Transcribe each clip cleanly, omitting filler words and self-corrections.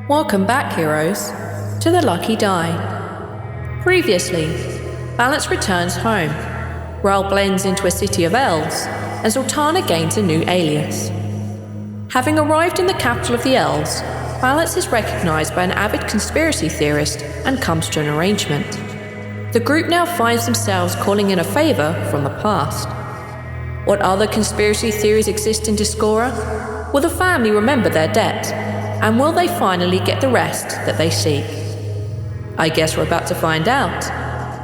Welcome back, heroes, to the Lucky Die. Previously, Balance returns home. Rhal blends into a city of elves, and Zaltanna gains a new alias. Having arrived in the capital of the elves, Balance is recognized by an avid conspiracy theorist and comes to an arrangement. The group now finds themselves calling in a favor from the past. What other conspiracy theories exist in Discora? Will the family remember their debt? And will they finally get the rest that they seek? I guess we're about to find out.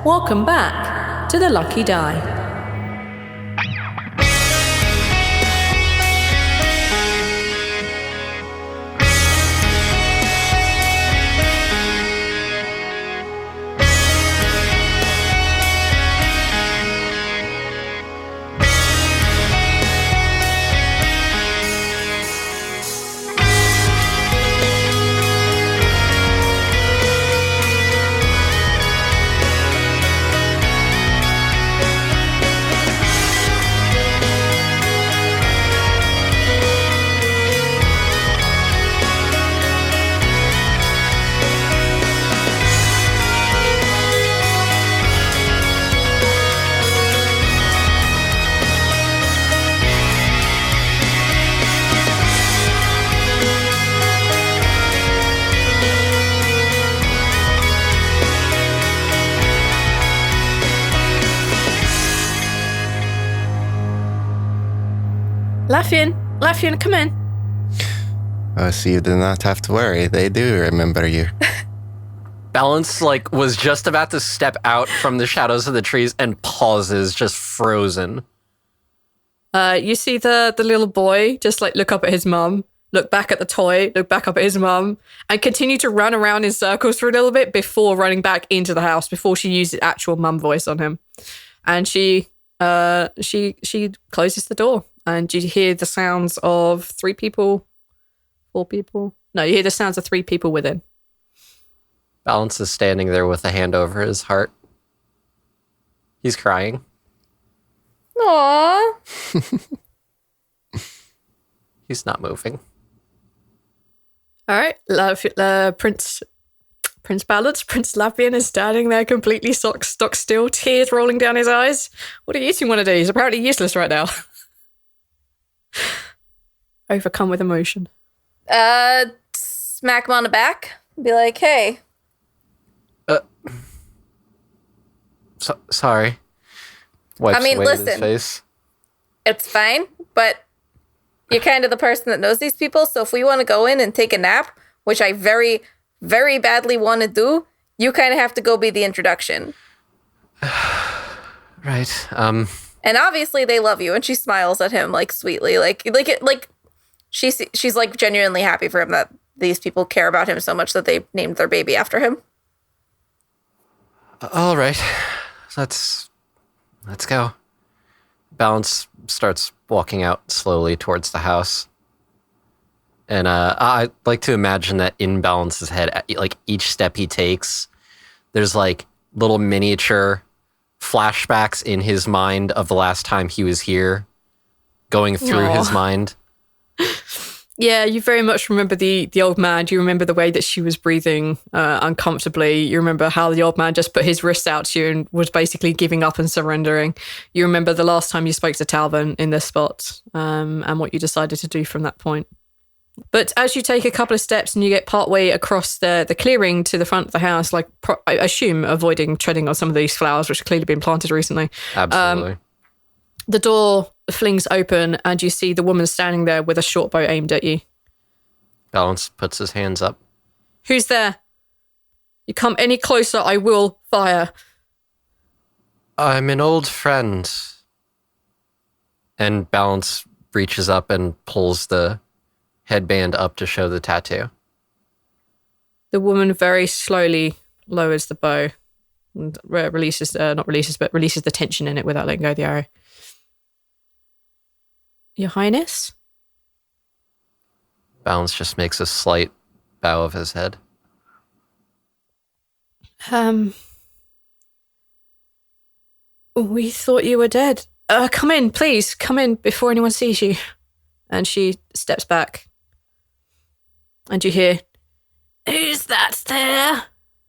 Welcome back to the Lucky Die. Laffian, come in. Oh, so you do not have to worry. They do remember you. Balance, was just about to step out from the shadows of the trees and pauses, just frozen. You see the little boy just, look up at his mum, look back at the toy, look back up at his mum, and continue to run around in circles for a little bit before running back into the house, before she uses actual mum voice on him. And she closes the door. And you hear the sounds of 3 people, 4 people. No, you hear the sounds of 3 people within. Balance is standing there with a hand over his heart. He's crying. Aww. He's not moving. All right, Prince Balance, Prince Laffian is standing there completely stock still, tears rolling down his eyes. What do you two want to do? He's apparently useless right now. Overcome with emotion. Smack him on the back. Be like, hey. Sorry. Wipes away listen. his face. It's fine, but you're kind of the person that knows these people, so if we want to go in and take a nap, which I very, very badly want to do, you kind of have to go be the introduction. Right. And obviously they love you, and she smiles at him sweetly, she's genuinely happy for him that these people care about him so much that they named their baby after him. All right, let's go. Balance starts walking out slowly towards the house, and I like to imagine that in Balance's head, each step he takes, there's little miniature flashbacks in his mind of the last time he was here, going through his mind. Yeah, you very much remember the old man. You remember the way that she was breathing uncomfortably. You remember how the old man just put his wrists out to you and was basically giving up and surrendering. You remember the last time you spoke to Talvin in this spot, and what you decided to do from that point. But as you take a couple of steps and you get partway across the clearing to the front of the house, I assume avoiding treading on some of these flowers, which have clearly been planted recently. Absolutely. The door flings open and you see the woman standing there with a short bow aimed at you. Balance puts his hands up. Who's there? You come any closer, I will fire. I'm an old friend. And Balance reaches up and pulls the headband up to show the tattoo. The woman very slowly lowers the bow and releases the tension in it without letting go of the arrow. Your Highness? Balance just makes a slight bow of his head. We thought you were dead. Come in, please. Come in before anyone sees you. And she steps back. And you hear, Who's that there?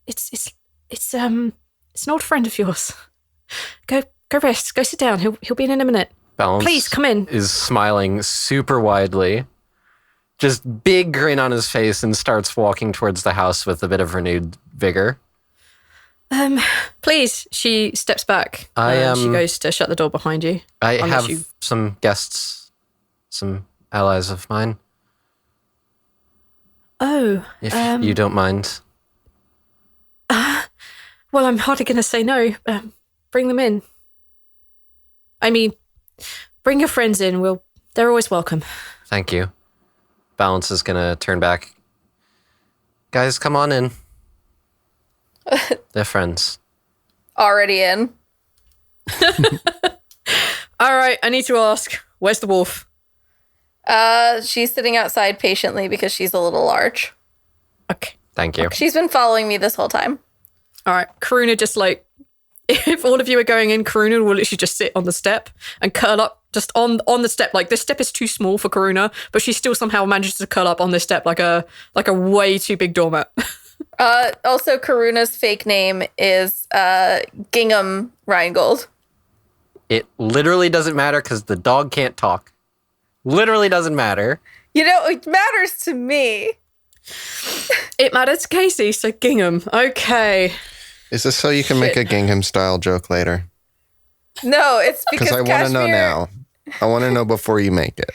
It's an old friend of yours. Go rest. Go sit down. He'll be in a minute. Balance Please come in. is smiling super widely, just big grin on his face, and starts walking towards the house with a bit of renewed vigor. Please. She steps back. She goes to shut the door behind you. I have some guests, some allies of mine. Oh. If you don't mind. Well, I'm hardly going to say no. Bring them in. I mean, bring your friends in. They're always welcome. Thank you. Balance is going to turn back. Guys, come on in. They're friends. Already in. All right, I need to ask, where's the wolf? She's sitting outside patiently because she's a little large. Okay. Thank you. She's been following me this whole time. All right, Karuna just if all of you are going in, Karuna will literally just sit on the step and curl up just on the step. Like, this step is too small for Karuna, but she still somehow manages to curl up on this step like a way too big doormat. Also, Karuna's fake name is Gingham Rheingold. It literally doesn't matter because the dog can't talk. Literally doesn't matter. You know, it matters to me. It matters to Casey, so Gingham. Okay. Is this so you can make a Gingham-style joke later? No, it's because I want to know now. I want to know before you make it.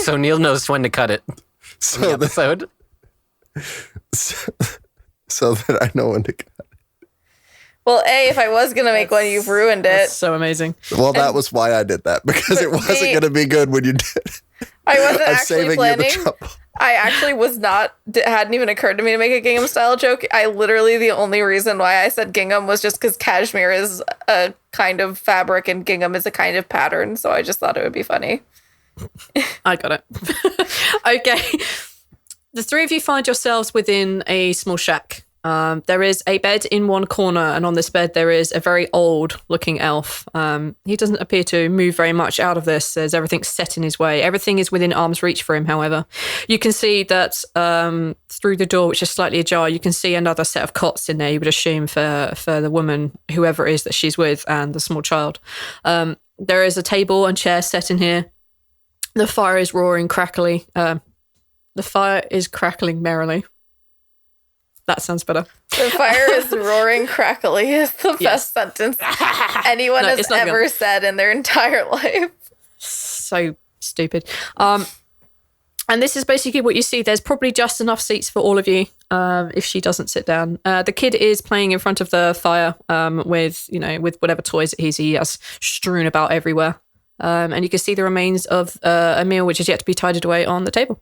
So Neil knows when to cut it. So The episode. So that I know when to cut. Well, if I was going to make one, you've ruined it. That's so amazing. Well, that was why I did that, because it wasn't going to be good when you did it. I wasn't I'm actually saving planning. you the trouble. I actually was not, hadn't even occurred to me to make a gingham style joke. The only reason why I said gingham was just because cashmere is a kind of fabric and gingham is a kind of pattern. So I just thought it would be funny. I got it. Okay. The three of you find yourselves within a small shack. There is a bed in one corner, and on this bed there is a very old-looking elf. He doesn't appear to move very much out of this, as everything's set in his way. Everything is within arm's reach for him, however. You can see that through the door, which is slightly ajar, you can see another set of cots in there, you would assume, for the woman, whoever it is that she's with, and the small child. There is a table and chair set in here. The fire is roaring crackly. The fire is crackling merrily. That sounds better. The fire is roaring crackly is the best sentence anyone has ever said in their entire life. So stupid. And this is basically what you see. There's probably just enough seats for all of you if she doesn't sit down. The kid is playing in front of the fire with whatever toys he has strewn about everywhere. And you can see the remains of a meal which is yet to be tidied away on the table.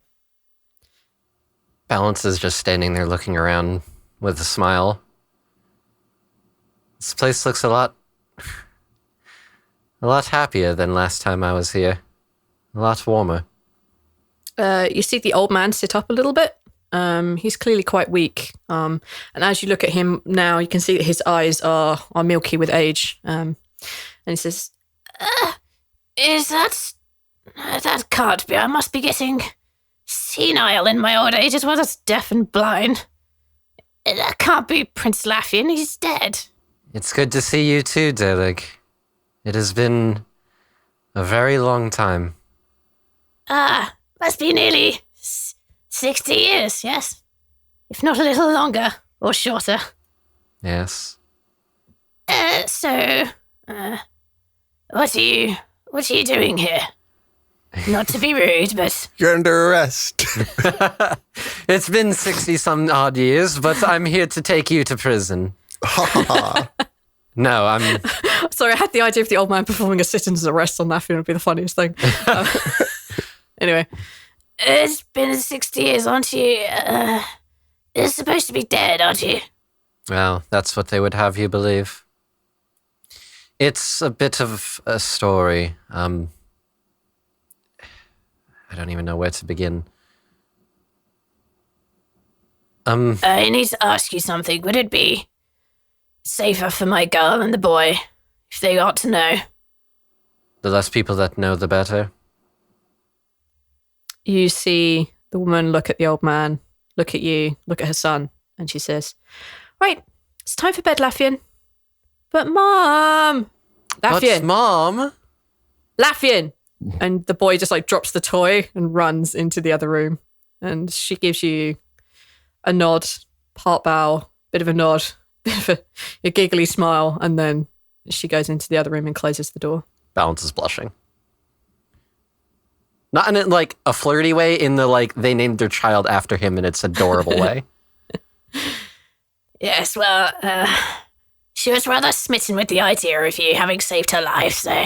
Balance is just standing there looking around with a smile. This place looks a lot happier than last time I was here. A lot warmer. You see the old man sit up a little bit. He's clearly quite weak. And as you look at him now, you can see that his eyes are milky with age. And he says, Is that can't be. I must be getting senile in my old age as well as deaf and blind. That can't be Prince Laffian. He's dead. It's good to see you too, Dalig. It has been a very long time. Must be nearly 60 years, yes? If not a little longer or shorter. Yes. What are you doing here? Not to be rude, but... You're under arrest. It's been 60-some odd years, but I'm here to take you to prison. No, I'm... Sorry, I had the idea of the old man performing a citizen's arrest on that film would be the funniest thing. Anyway. It's been 60 years, aren't you? You're supposed to be dead, aren't you? Well, that's what they would have you believe. It's a bit of a story. I don't even know where to begin. I need to ask you something. Would it be safer for my girl and the boy if they got to know? The less people that know, the better. You see the woman look at the old man look at you, look at her son, and she says, "Right, it's time for bed, Laffian." "But Mom!" But "Laffian! Mom! Laffian!" And the boy just like drops the toy and runs into the other room. And she gives you a nod, part bow, bit of a nod, bit of a giggly smile, and then she goes into the other room and closes the door. Balance is blushing. Not in like a flirty way, in the like they named their child after him and it's adorable way. Yes, well, she was rather smitten with the idea of you having saved her life, so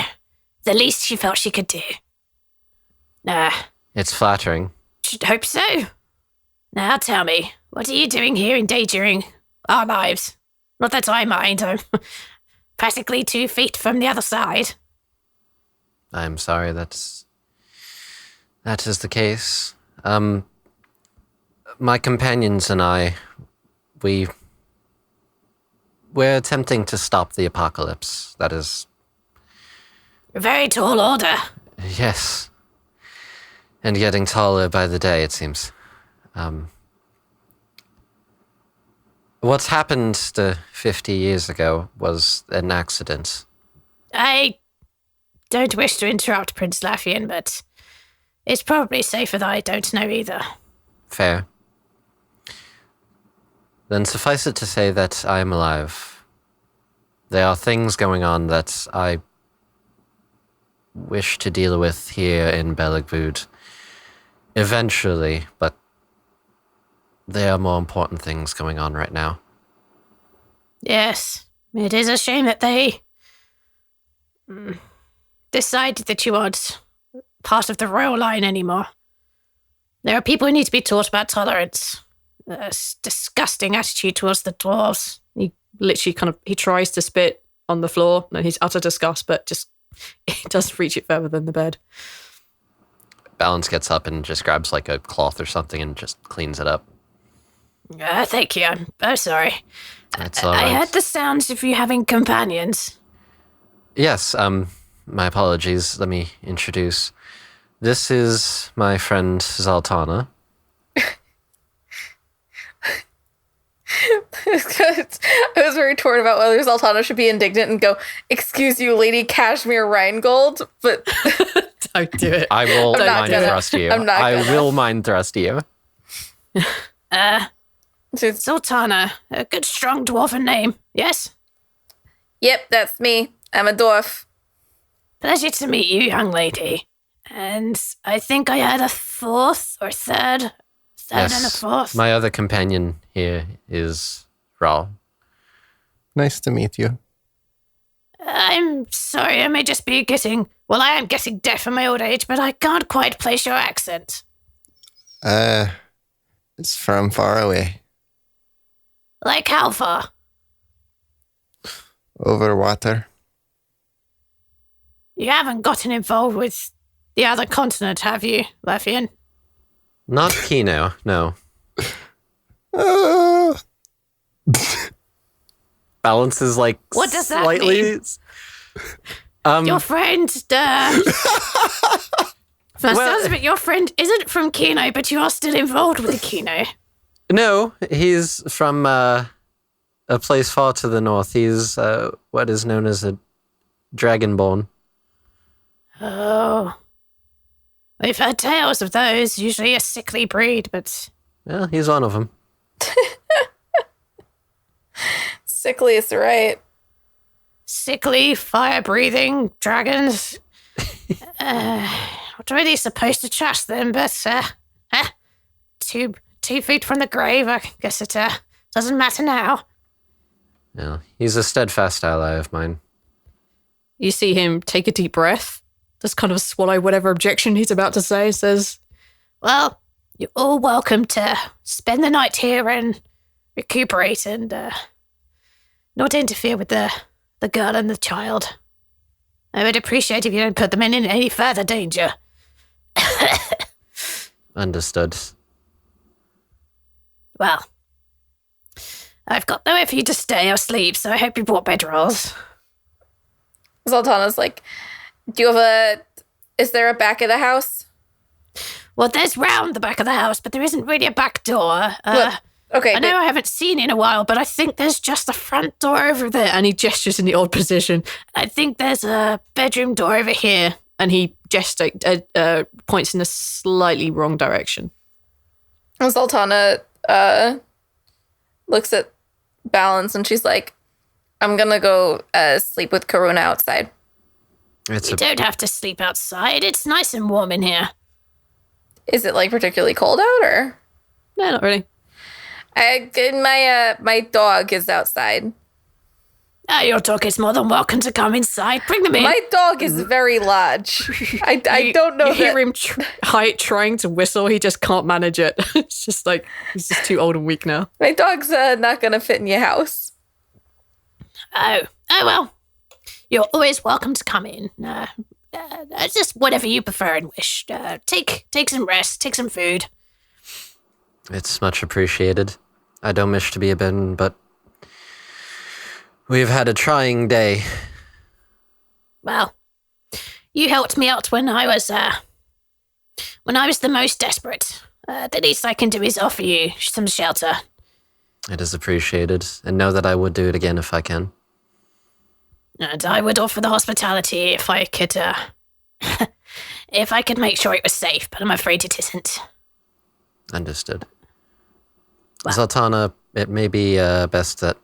the least she felt she could do. It's flattering. Should hope so. Now tell me, what are you doing here endangering our lives? Not that I mind, I'm practically 2 feet from the other side. I'm sorry that is the case. My companions and I, we're attempting to stop the apocalypse. That is... A very tall order. Yes. And getting taller by the day, it seems. What's happened 50 years ago was an accident. I don't wish to interrupt Prince Laffian, but it's probably safer that I don't know either. Fair. Then suffice it to say that I am alive. There are things going on that I wish to deal with here in Belegwood eventually, but there are more important things going on right now. Yes, it is a shame that they decided that you aren't part of the royal line anymore. There are people who need to be taught about tolerance. This disgusting attitude towards the dwarves. He literally he tries to spit on the floor, and he's utter disgust, but just it doesn't reach it further than the bed. Balance gets up and just grabs like a cloth or something and just cleans it up. Thank you. I'm sorry. That's all right. I heard the sounds of you having companions. Yes, my apologies. Let me introduce. This is my friend Zaltanna. I was very torn about whether Zaltanna should be indignant and go, "Excuse you, Lady Cashmere Rheingold," but Don't do it. I will I'm not mind gonna. thrust you. I'm not I gonna. will mind thrust you. Zaltanna, a good strong dwarven name, yes? Yep, that's me. I'm a dwarf. Pleasure to meet you, young lady. And I think I heard a fourth or third and a fourth. My other companion here is Rhal. Nice to meet you. I'm sorry, I may just be I am getting deaf in my old age, but I can't quite place your accent. It's from far away. Like how far? Over water. You haven't gotten involved with the other continent, have you, Laffian? Not Kino, no. Balance is like What does that slightly... mean? Your friend, sounds of it, your friend isn't from Kino, but you are still involved with the Kino. No, he's from a place far to the north. He's what is known as a dragonborn. Oh. We've heard tales of those, usually a sickly breed, but... Well, he's one of them. Sickly is right. Sickly, fire-breathing dragons. Not really supposed to trust them, but 2 feet from the grave, I guess it doesn't matter now. Yeah, he's a steadfast ally of mine. You see him take a deep breath, just kind of swallow whatever objection he's about to say, says, Well, you're all welcome to spend the night here and recuperate and not interfere with the girl and the child. I would appreciate if you don't put them in any further danger. Understood. Well, I've got nowhere for you to stay or sleep, so I hope you brought bedrolls. Zaltanna's like, is there a back of the house? Well, there's round the back of the house, but there isn't really a back door. Okay, I know I haven't seen you in a while, but I think there's just a front door over there. And he gestures in the odd position. I think there's a bedroom door over here. And he points in a slightly wrong direction. Zaltanna looks at Balance and she's like, I'm gonna go sleep with Karuna outside. You don't have to sleep outside. It's nice and warm in here. Is it like particularly cold out or? No, not really. My dog is outside. Your dog is more than welcome to come inside. Bring them in. My dog is very large. I don't know. You hear him trying to whistle. He just can't manage it. It's just like he's just too old and weak now. My dog's not gonna fit in your house. Oh well. You're always welcome to come in. Just whatever you prefer and wish. Take some rest. Take some food. It's much appreciated. I don't wish to be a burden, but we've had a trying day. Well, you helped me out when I was the most desperate. The least I can do is offer you some shelter. It is appreciated, and know that I would do it again if I can. And I would offer the hospitality if I could, if I could make sure it was safe, but I'm afraid it isn't. Understood. Well, Zaltanna, it may be best that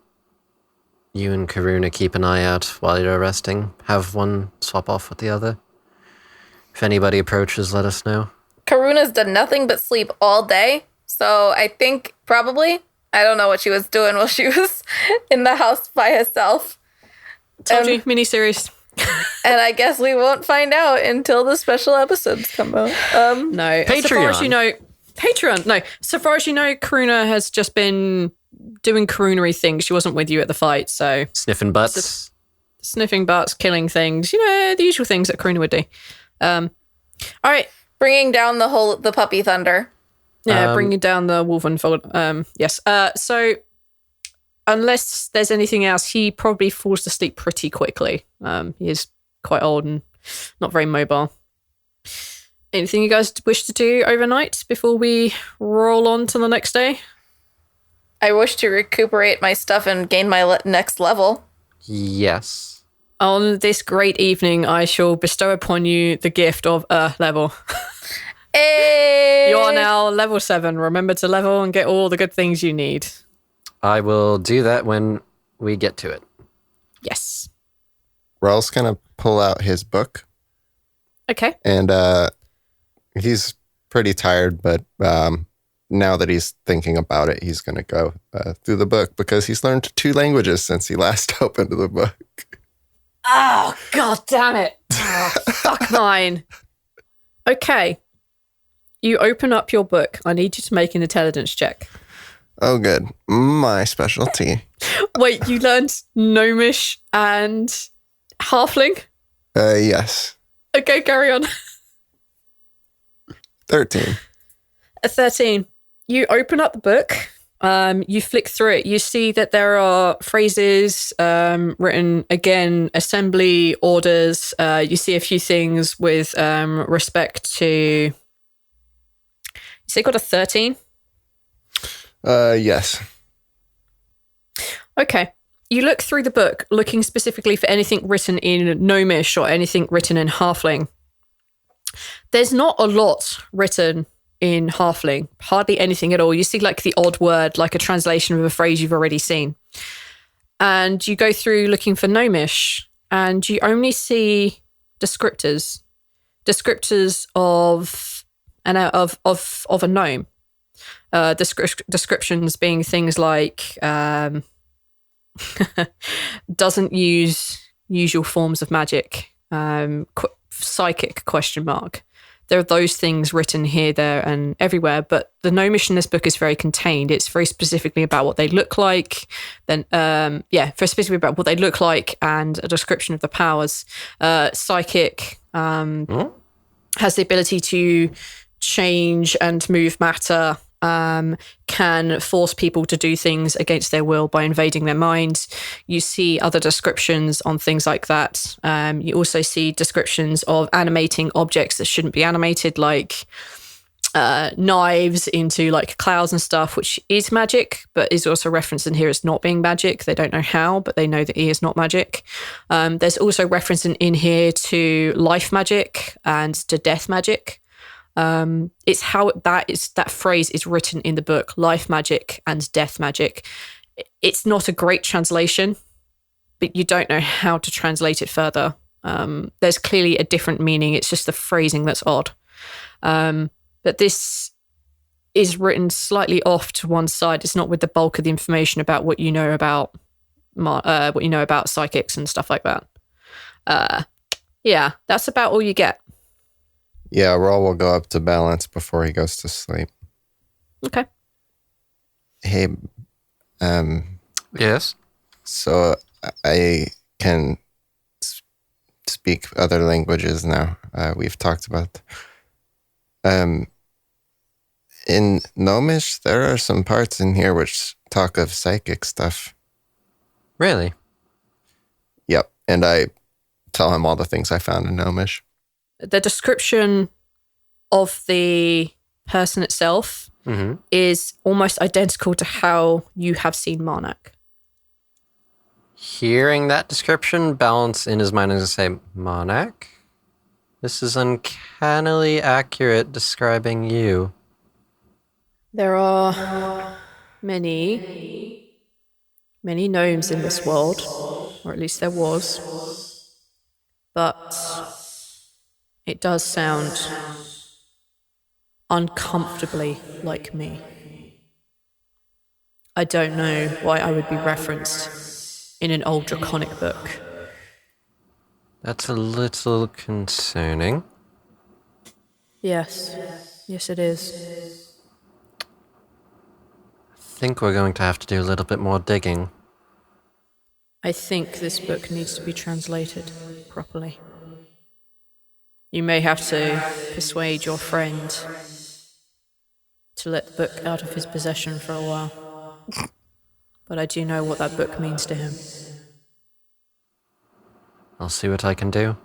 you and Karuna keep an eye out while you're resting. Have one swap off with the other. If anybody approaches, let us know. Karuna's done nothing but sleep all day, so I think probably, I don't know what she was doing while she was in the house by herself. Told you, miniseries. And I guess we won't find out until the special episodes come out. No, Patreon. so far as you know, Patreon. No, so far as you know, Karuna has just been doing Karunery things. She wasn't with you at the fight, so Sniffing butts. Sniffing butts, killing things. You know, the usual things that Karuna would do. All right, Bringing down the puppy thunder. yeah, bringing down the wolven fold. Yes. So unless there's anything else, he probably falls to sleep pretty quickly. He is quite old and not very mobile. Anything you guys wish to do overnight before we roll on to the next day? I wish to recuperate my stuff and gain my next level. Yes. On this great evening, I shall bestow upon you the gift of a level. Hey! You are now level 7. Remember to level and get all the good things you need. I will do that when we get to it. Yes. Rhal's gonna pull out his book, Okay. and he's pretty tired, but now that he's thinking about it, he's gonna go through the book because he's learned 2 languages since he last opened the book. Oh, god damn it. Oh, fuck mine. Okay. You open up your book. I need you to make an intelligence check. Oh, good. My specialty. Wait, you learned Gnomish and Halfling? Yes. Okay, carry on. 13. A 13. You open up the book. You flick through it. You see that there are phrases written again, assembly orders. You see a few things with respect to. You say got a 13? Yes. Okay. You look through the book, looking specifically for anything written in Gnomish or anything written in Halfling. There's not a lot written in Halfling, hardly anything at all. You see like the odd word, like a translation of a phrase you've already seen. And you go through looking for Gnomish, and you only see descriptors of a gnome. Descriptions being things like doesn't use usual forms of magic, psychic ? There are those things written here, there, and everywhere, but the Gnomish in this book is very contained. It's very specifically about what they look like. Then, very specifically about what they look like and a description of the powers. Psychic has the ability to change and move matter, can force people to do things against their will by invading their minds. You see other descriptions on things like that. You also see descriptions of animating objects that shouldn't be animated, like knives into like clouds and stuff, which is magic, but is also referenced in here as not being magic. They don't know how, but they know that he is not magic. There's also reference in here to life magic and to death magic. It's how that phrase is written in the book, life magic and death magic. It's not a great translation, but you don't know how to translate it further. There's clearly a different meaning. It's just the phrasing that's odd. But this is written slightly off to one side. It's not with the bulk of the information about what you know about psychics and stuff like that. Yeah, that's about all you get. Yeah, Rhal will go up to Balance before he goes to sleep. Okay. Hey, Yes? so I can speak other languages now. We've talked about. In Gnomish, there are some parts in here which talk of psychic stuff. Really? Yep, and I tell him all the things I found in Gnomish. The description of the person itself is almost identical to how you have seen Marnak. Hearing that description, Balance in his mind is going to say, Monak? This is uncannily accurate describing you. There are many gnomes in this world, or at least there was. But it does sound uncomfortably like me. I don't know why I would be referenced in an old draconic book. That's a little concerning. Yes, it is. I think we're going to have to do a little bit more digging. I think this book needs to be translated properly. You may have to persuade your friend to let the book out of his possession for a while. But I do know what that book means to him. I'll see what I can do.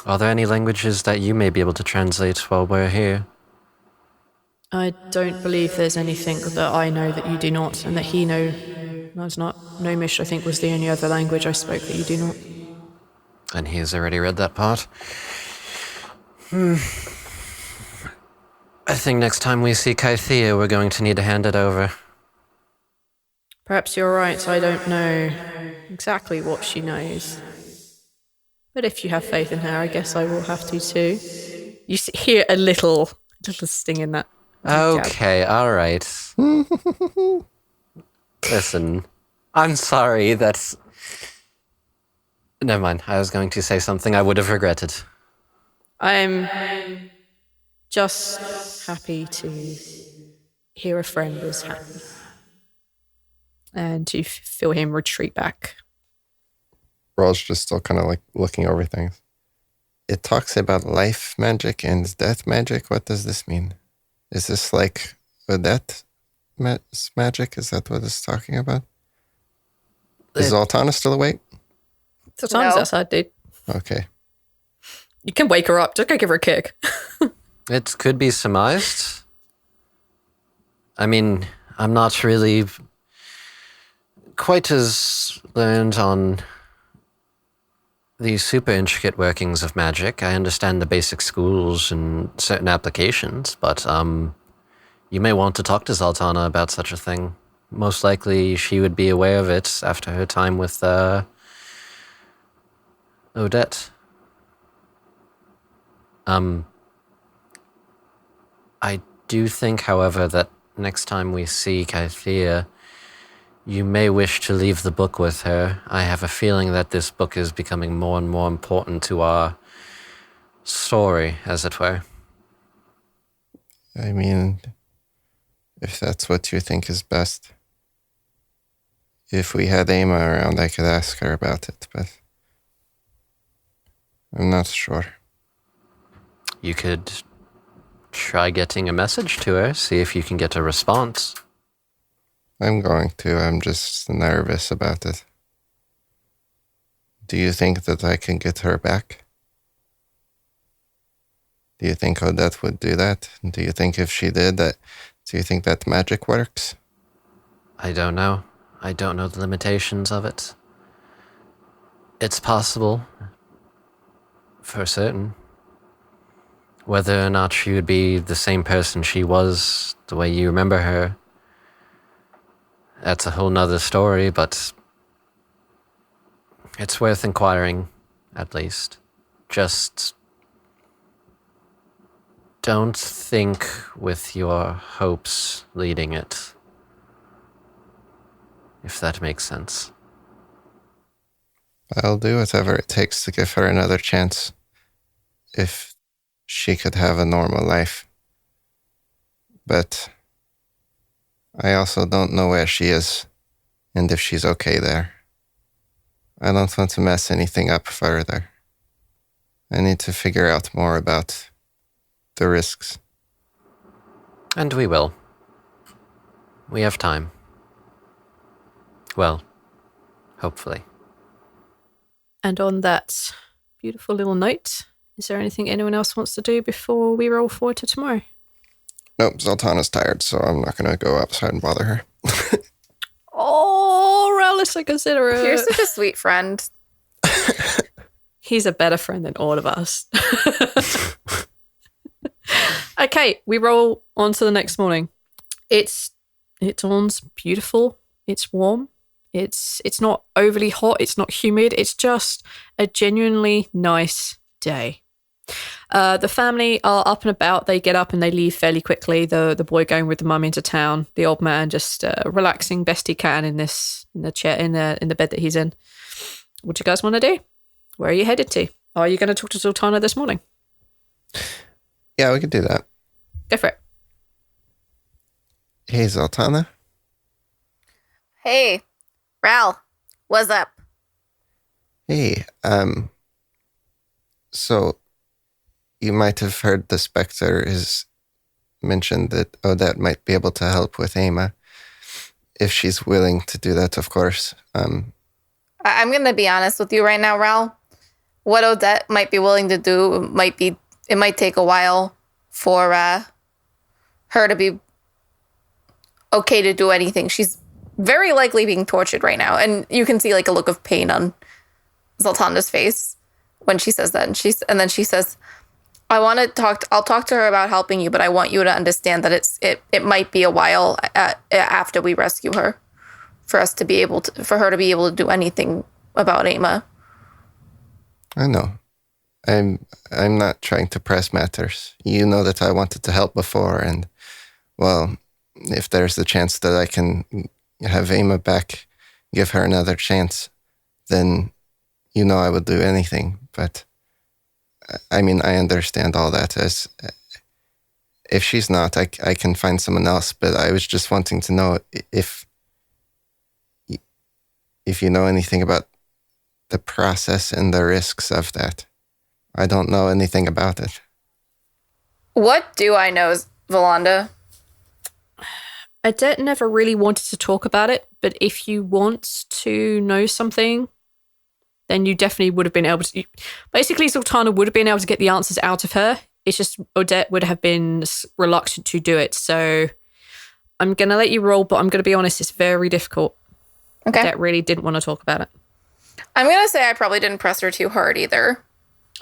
Are there any languages that you may be able to translate while we're here? I don't believe there's anything that I know that you do not, and that he knows not. Gnomish, I think, was the only other language I spoke that you do not. And he has already read that part. I think next time we see Kythea, we're going to need to hand it over. Perhaps you're right, I don't know exactly what she knows. But if you have faith in her, I guess I will have to too. You hear a little sting in that. Okay, all right. Listen, I'm sorry, that's... Never mind, I was going to say something I would have regretted. I'm just happy to hear a friend is happy. And you feel him retreat back. Rhal's just still kind of like looking over things. It talks about life magic and death magic. What does this mean? Is this like a death magic? Is that what it's talking about? Is Zaltanna still awake? Zaltanna's outside, dude. Okay. You can wake her up. Just go give her a kick. It could be surmised. I mean, I'm not really quite as learned on the super intricate workings of magic. I understand the basic schools and certain applications, but you may want to talk to Zaltanna about such a thing. Most likely she would be aware of it after her time with Odette. I do think, however, that next time we see Kythea, you may wish to leave the book with her. I have a feeling that this book is becoming more and more important to our story, as it were. I mean, if that's what you think is best. If we had Ama around, I could ask her about it, but I'm not sure. You could try getting a message to her, see if you can get a response. I'm going to. I'm just nervous about it. Do you think that I can get her back? Do you think Odette would do that? Do you think if she did that, do you think that magic works? I don't know. I don't know the limitations of it. It's possible, for certain. Whether or not she would be the same person she was, the way you remember her, that's a whole nother story, but it's worth inquiring, at least. Just don't think with your hopes leading it, if that makes sense. I'll do whatever it takes to give her another chance. If she could have a normal life. But I also don't know where she is and if she's okay there. I don't want to mess anything up further. I need to figure out more about the risks. And we will. We have time. Well, hopefully. And on that beautiful little note, is there anything anyone else wants to do before we roll forward to tomorrow? Nope, Zaltanna's tired, so I'm not going to go outside and bother her. Oh, Rhal is so considerate. You're such a sweet friend. He's a better friend than all of us. Okay, we roll on to the next morning. It dawns beautiful. It's warm. It's not overly hot. It's not humid. It's just a genuinely nice day. The family are up and about. They get up and they leave fairly quickly. The boy going with the mum into town. The old man just relaxing best he can in the chair in the bed that he's in. What do you guys want to do? Where are you headed to? Are you going to talk to Zaltanna this morning? Yeah, we could do that. Go for it. Hey, Zaltanna. Hey, Rhal, what's up? Hey, so you might have heard the Spectre is mentioned that Odette might be able to help with Emma. If she's willing to do that, of course. I'm going to be honest with you right now, Rhal. What Odette might be willing to do it might take a while for her to be okay to do anything. She's very likely being tortured right now, and you can see like a look of pain on Zaltanna's face when she says that, and then she says, I'll talk to her about helping you, but I want you to understand that it might be a while after we rescue her for her to be able to do anything about Emma. I know. I'm not trying to press matters. You know that I wanted to help before, and, well, if there's the chance that I can have Emma back, give her another chance, then you know I would do anything. But, I mean, I understand all that. As if she's not, I can find someone else, but I was just wanting to know if you know anything about the process and the risks of that. I don't know anything about it. What do I know, Valanda? Odette never really wanted to talk about it, but if you want to know something, then you definitely would have been able to. Basically, Zaltanna would have been able to get the answers out of her. It's just Odette would have been reluctant to do it. So I'm going to let you roll, but I'm going to be honest, it's very difficult. Okay. Odette really didn't want to talk about it. I'm going to say I probably didn't press her too hard either.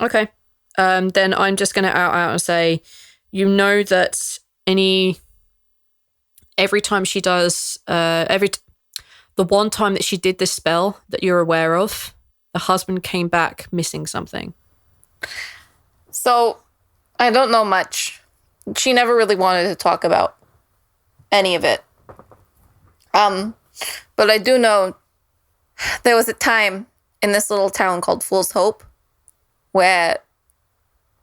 Okay. Then I'm just going to out and say, you know that every time she does, the one time that she did this spell that you're aware of, the husband came back missing something. So I don't know much. She never really wanted to talk about any of it. But I do know there was a time in this little town called Fool's Hope where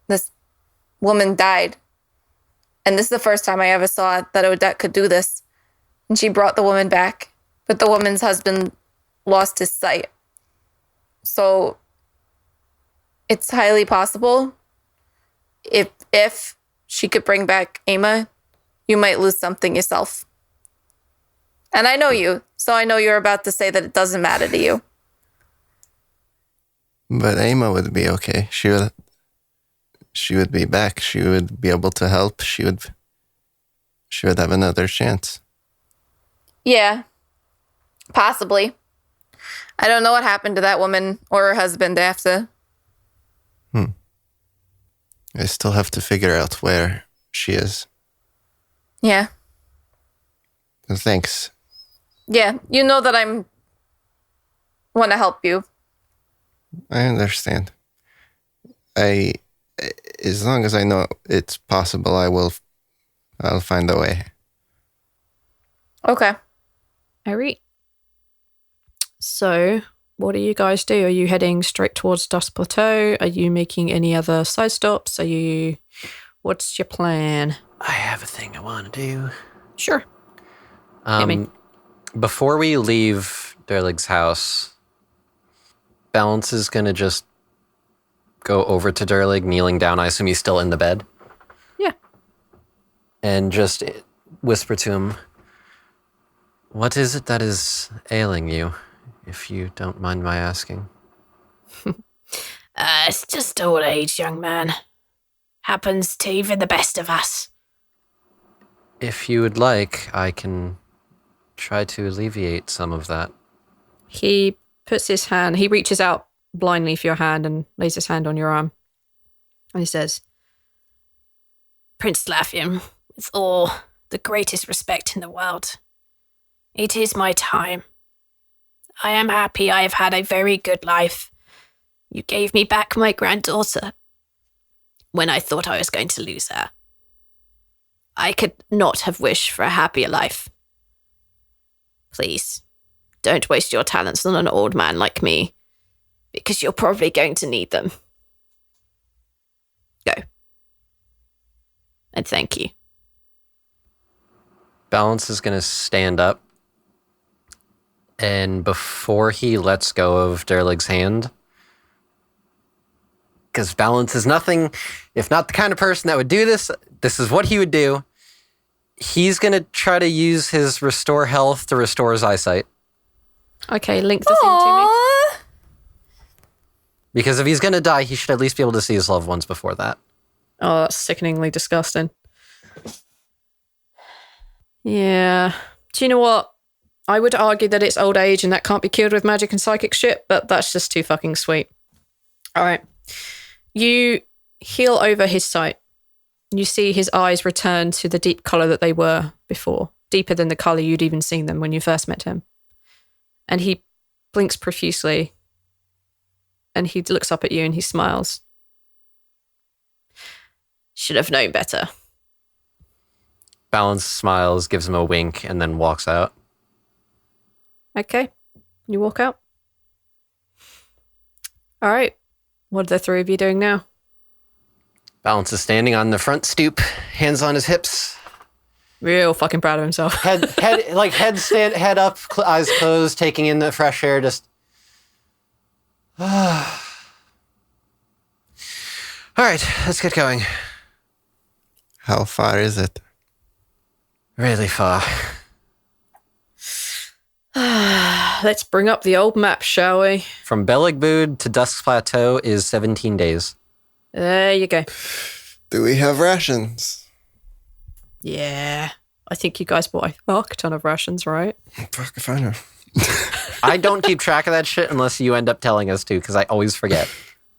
this woman died. And this is the first time I ever saw that Odette could do this. And she brought the woman back, but the woman's husband lost his sight. So it's highly possible if she could bring back Emma, you might lose something yourself. And I know you, so I know you're about to say that it doesn't matter to you. But Emma would be okay. she would be back. She would be able to help. She would have another chance. Yeah, possibly. I don't know what happened to that woman or her husband after. I still have to figure out where she is. Yeah. Thanks. Yeah, you know that I'm want to help you. I understand. As long as I know it's possible, I'll find a way. Okay. All right. So, what do you guys do? Are you heading straight towards Dust Plateau? Are you making any other side stops? What's your plan? I have a thing I want to do. Sure. Hit me. Before we leave Derlig's house, Balance is going to just go over to Derlig, kneeling down. I assume he's still in the bed. Yeah. And just whisper to him, what is it that is ailing you, if you don't mind my asking? It's just old age, young man. Happens to even the best of us. If you would like, I can try to alleviate some of that. He reaches out blindly for your hand and lays his hand on your arm. And he says, Prince Laffian, with all the greatest respect in the world, it is my time. I am happy I have had a very good life. You gave me back my granddaughter when I thought I was going to lose her. I could not have wished for a happier life. Please, don't waste your talents on an old man like me, because you're probably going to need them. Go. And thank you. Balance is going to stand up, and before he lets go of Derlig's hand, because Balance is nothing, if not the kind of person that would do this, this is what he would do. He's going to try to use his restore health to restore his eyesight. okay, link the thing to me. Because if he's going to die, he should at least be able to see his loved ones before that. Oh, that's sickeningly disgusting. Yeah. Do you know what? I would argue that it's old age and that can't be cured with magic and psychic shit, but that's just too fucking sweet. All right. You heal over his sight. You see his eyes return to the deep color that they were before, deeper than the color you'd even seen them when you first met him. And he blinks profusely. And he looks up at you and he smiles. Should have known better. Balance smiles, gives him a wink, and then walks out. Okay. You walk out. All right. What are the three of you doing now? Balance is standing on the front stoop, hands on his hips. Real fucking proud of himself. Head up, eyes closed, taking in the fresh air, just... All right, let's get going. How far is it? Really far. Let's bring up the old map, shall we? From Beligbud to Dusk Plateau is 17 days. There you go. Do we have rations? Yeah. I think you guys bought a fuck ton of rations, right? Fuck if I know. I don't keep track of that shit unless you end up telling us to, because I always forget.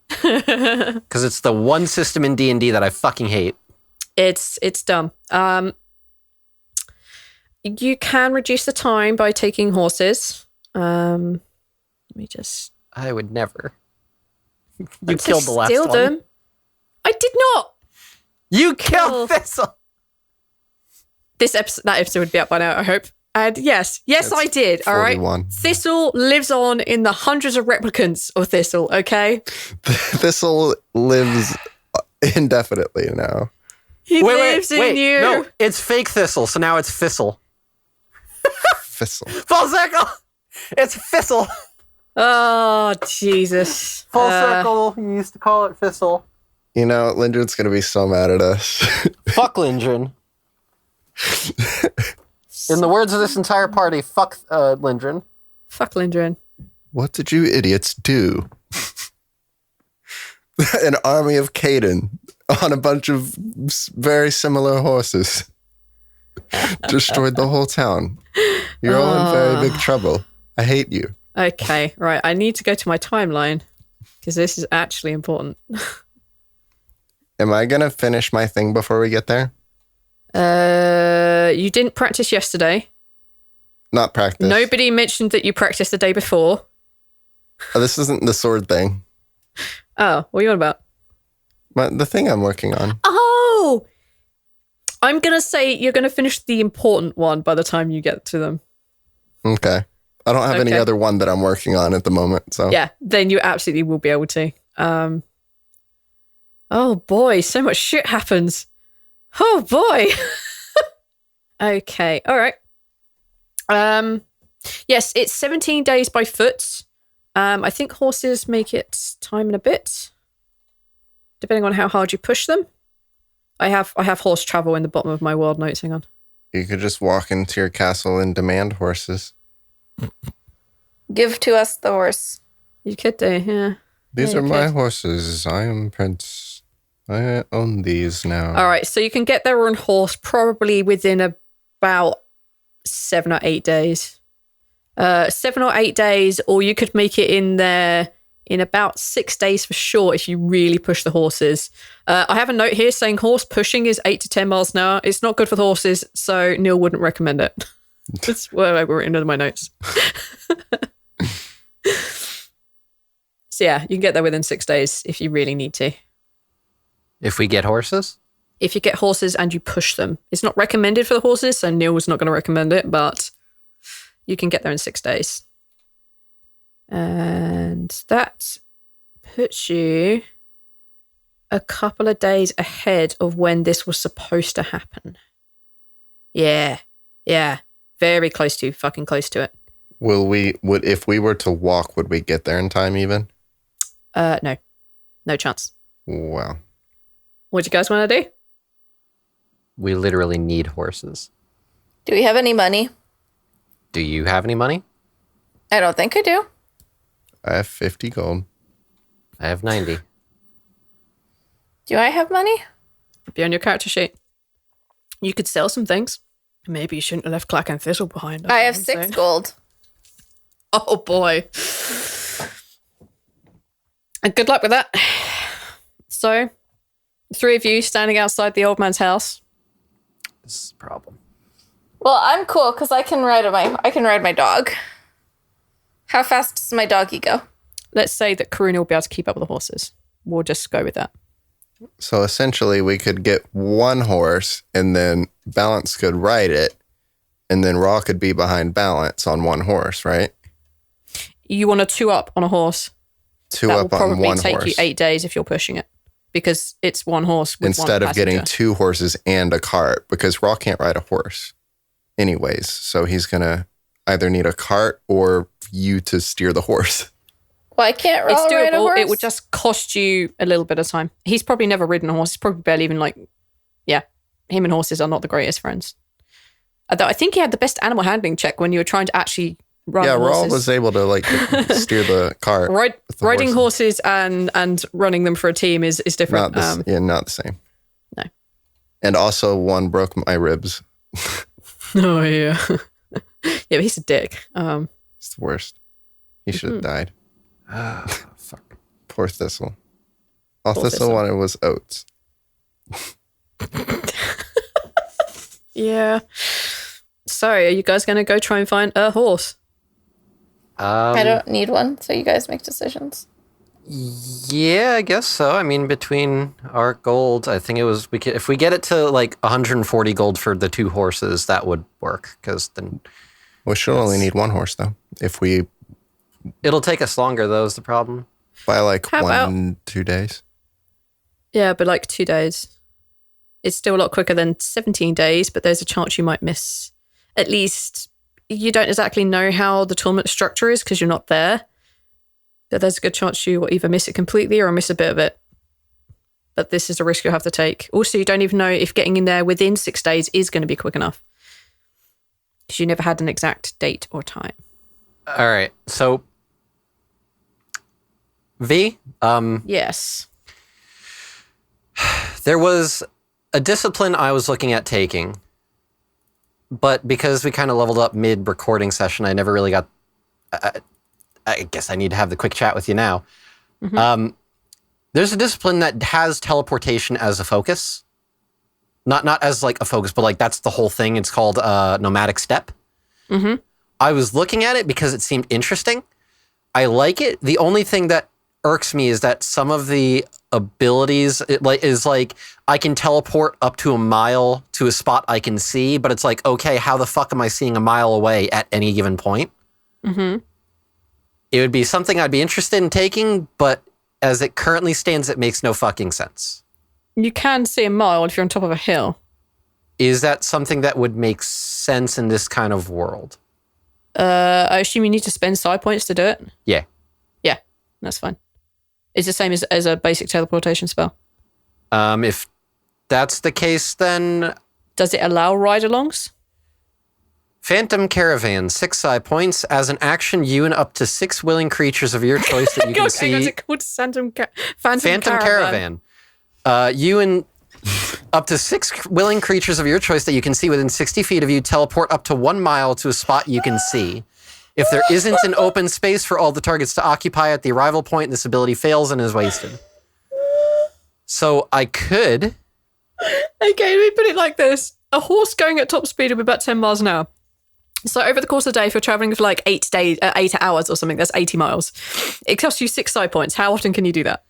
Because it's the one system in D&D that I fucking hate. It's dumb. You can reduce the time by taking horses. Let me just... I would never. You Let's killed just the last steal one. them. I did not. You killed Thistle. That episode would be up by now, I hope. And yes, I did. 41. All right. Thistle lives on in the hundreds of replicants of Thistle. Okay. Thistle lives indefinitely now. He lives in you. No, it's fake Thistle, so now it's Thistle. Thistle. Full circle. It's Thistle. Oh Jesus. Full circle. You used to call it Thistle. You know, Lindren's going to be so mad at us. Fuck Lindren. In the words of this entire party, fuck Lindren. Fuck Lindren. What did you idiots do? An army of Caden on a bunch of very similar horses. Destroyed the whole town. You're all in very big trouble. I hate you. Okay, right. I need to go to my timeline because this is actually important. Am I going to finish my thing before we get there? You didn't practice yesterday. Not practice. Nobody mentioned that you practiced the day before. Oh, this isn't the sword thing. Oh, what are you on about? The thing I'm working on. Oh! I'm going to say you're going to finish the important one by the time you get to them. Okay. I don't have any other one that I'm working on at the moment, so. Yeah, then you absolutely will be able to. Oh boy, so much shit happens. Oh boy. Okay, all right. Yes, it's 17 days by foot. I think horses make it time and a bit, depending on how hard you push them. I have horse travel in the bottom of my world notes. Hang on. You could just walk into your castle and demand horses. Give to us the horse. You could do, yeah. These Yeah, are you my could. horses. I am Prince. I own these now. All right, so you can get there on horse probably within about 7 or 8 days. 7 or 8 days, or you could make it in there in about 6 days for sure if you really push the horses. I have a note here saying horse pushing is 8 to 10 miles an hour. It's not good for the horses, so Neil wouldn't recommend it. That's what I wrote into my notes. So yeah, you can get there within 6 days if you really need to. If we get horses? If you get horses and you push them. It's not recommended for the horses, so Neil was not going to recommend it, but you can get there in 6 days. And that puts you a couple of days ahead of when this was supposed to happen. Yeah. Very fucking close to it. If we were to walk, would we get there in time even? No. No chance. Wow. What do you guys want to do? We literally need horses. Do we have any money? Do you have any money? I don't think I do. I have 50 gold. I have 90. Do I have money? Be on your character sheet. You could sell some things. Maybe you shouldn't have left Clack and Thistle behind. I have 6 gold. Oh boy. And good luck with that. So, 3 of you standing outside the old man's house. This is a problem. Well, I'm cool because I can ride my dog. How fast does my doggy go? Let's say that Karuna will be able to keep up with the horses. We'll just go with that. So essentially, we could get one horse, and then Balance could ride it, and then Rhal could be behind Balance on one horse, right? You want a 2-up on a horse. Two That up will probably on one take horse. you 8 days if you're pushing it. Because it's one horse with Instead one of getting passenger. 2 horses and a cart, because Rhal can't ride a horse anyways. So he's going to either need a cart or you to steer the horse. Why can't It's Rhal ride a doable. horse? It would just cost you a little bit of time. He's probably never ridden a horse. He's probably barely even him and horses are not the greatest friends. Although I think he had the best animal handling check when you were trying to actually ride Yeah, horses. Rhal was able to steer the cart. with the Riding horses and running them for a team is different. Not the same. No. And also one broke my ribs. Oh yeah. Yeah, but he's a dick. It's the worst. He should have died. Fuck. Poor Thistle. All Poor Thistle Thistle. wanted was oats. Yeah. So, are you guys going to go try and find a horse? I don't need one, so you guys make decisions. Yeah, I guess so. I mean, between our gold, I think it was if we get it to like 140 gold for the 2 horses, that would work. Because then We should only need one horse though. If we it'll take us longer. Though is the problem. by like How about- 1-2 days. Yeah, but like 2 days. It's still a lot quicker than 17 days, but there's a chance you might miss. At least you don't exactly know how the tournament structure is because you're not there. But there's a good chance you will either miss it completely or miss a bit of it. But this is a risk you'll have to take. Also, you don't even know if getting in there within 6 days is going to be quick enough. Because you never had an exact date or time. All right, so V, Yes. There was a discipline I was looking at taking, but because we kind of leveled up mid-recording session, I never really got... I guess I need to have the quick chat with you now. Mm-hmm. There's a discipline that has teleportation as a focus. Not as like a focus, but like that's the whole thing. It's called nomadic step. Mm-hmm. I was looking at it because it seemed interesting. I like it. The only thing that irks me is that some of the abilities is like I can teleport up to a mile to a spot I can see, but it's like, okay, how the fuck am I seeing a mile away at any given point? Mm-hmm. It would be something I'd be interested in taking, but as it currently stands, it makes no fucking sense. You can see a mile if you're on top of a hill. Is that something that would make sense in this kind of world? I assume you need to spend side points to do it. Yeah. Yeah, that's fine. It's the same as a basic teleportation spell. If that's the case, then... Does it allow ride-alongs? Phantom Caravan, 6 side points. As an action, you and up to 6 willing creatures of your choice that you can see... What's it called? Phantom Caravan. You and up to 6 willing creatures of your choice that you can see within 60 feet of you teleport up to 1 mile to a spot you can see. If there isn't an open space for all the targets to occupy at the arrival point, this ability fails and is wasted. So I could... Okay, let me put it like this. A horse going at top speed would be about 10 miles an hour. So over the course of the day, if you're traveling for like 8 hours or something, that's 80 miles. It costs you 6 side points. How often can you do that?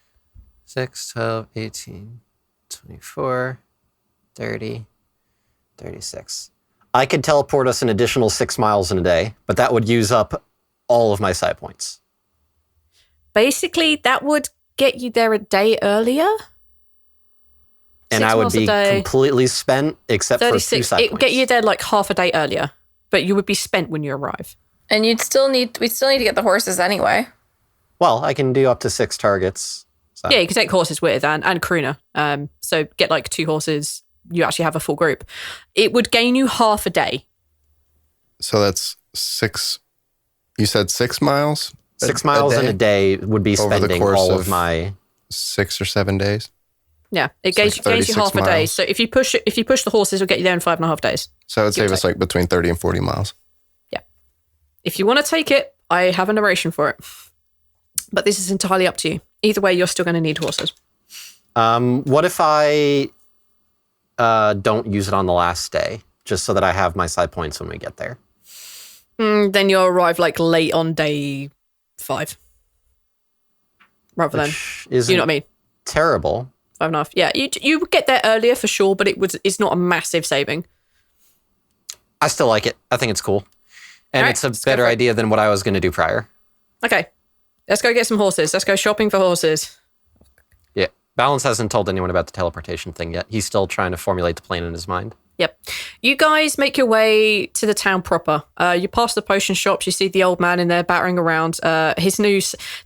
6, 12, 18, 24, 30, 36. I could teleport us an additional 6 miles in a day, but that would use up all of my side points. Basically, that would get you there a day earlier. And I would be completely spent except for 2 side points. It would get you there like half a day earlier, but you would be spent when you arrive. And we'd still need to get the horses anyway. Well, I can do up to 6 targets. So. Yeah, you can take horses with and Karuna. So get like 2 horses. You actually have a full group. It would gain you half a day. So that's 6. You said 6 miles? 6 miles in a day would be spending all of my 6 or 7 days. Yeah, it gains you half a day. So if you push the horses, it'll get you there in 5.5 days. So it would save us like between 30 and 40 miles. Yeah. If you want to take it, I have a narration for it. But this is entirely up to you. Either way, you're still going to need horses. What if I don't use it on the last day, just so that I have my side points when we get there? Then you'll arrive like late on day 5. Rather than, you know what I mean? Terrible. 5.5. Yeah, you would get there earlier for sure, but it's not a massive saving. I still like it. I think it's cool. And right, it's a better idea than what I was going to do prior. Okay. Let's go get some horses. Let's go shopping for horses. Yeah. Balance hasn't told anyone about the teleportation thing yet. He's still trying to formulate the plan in his mind. Yep. You guys make your way to the town proper. You pass the potion shops. You see the old man in there battering around. There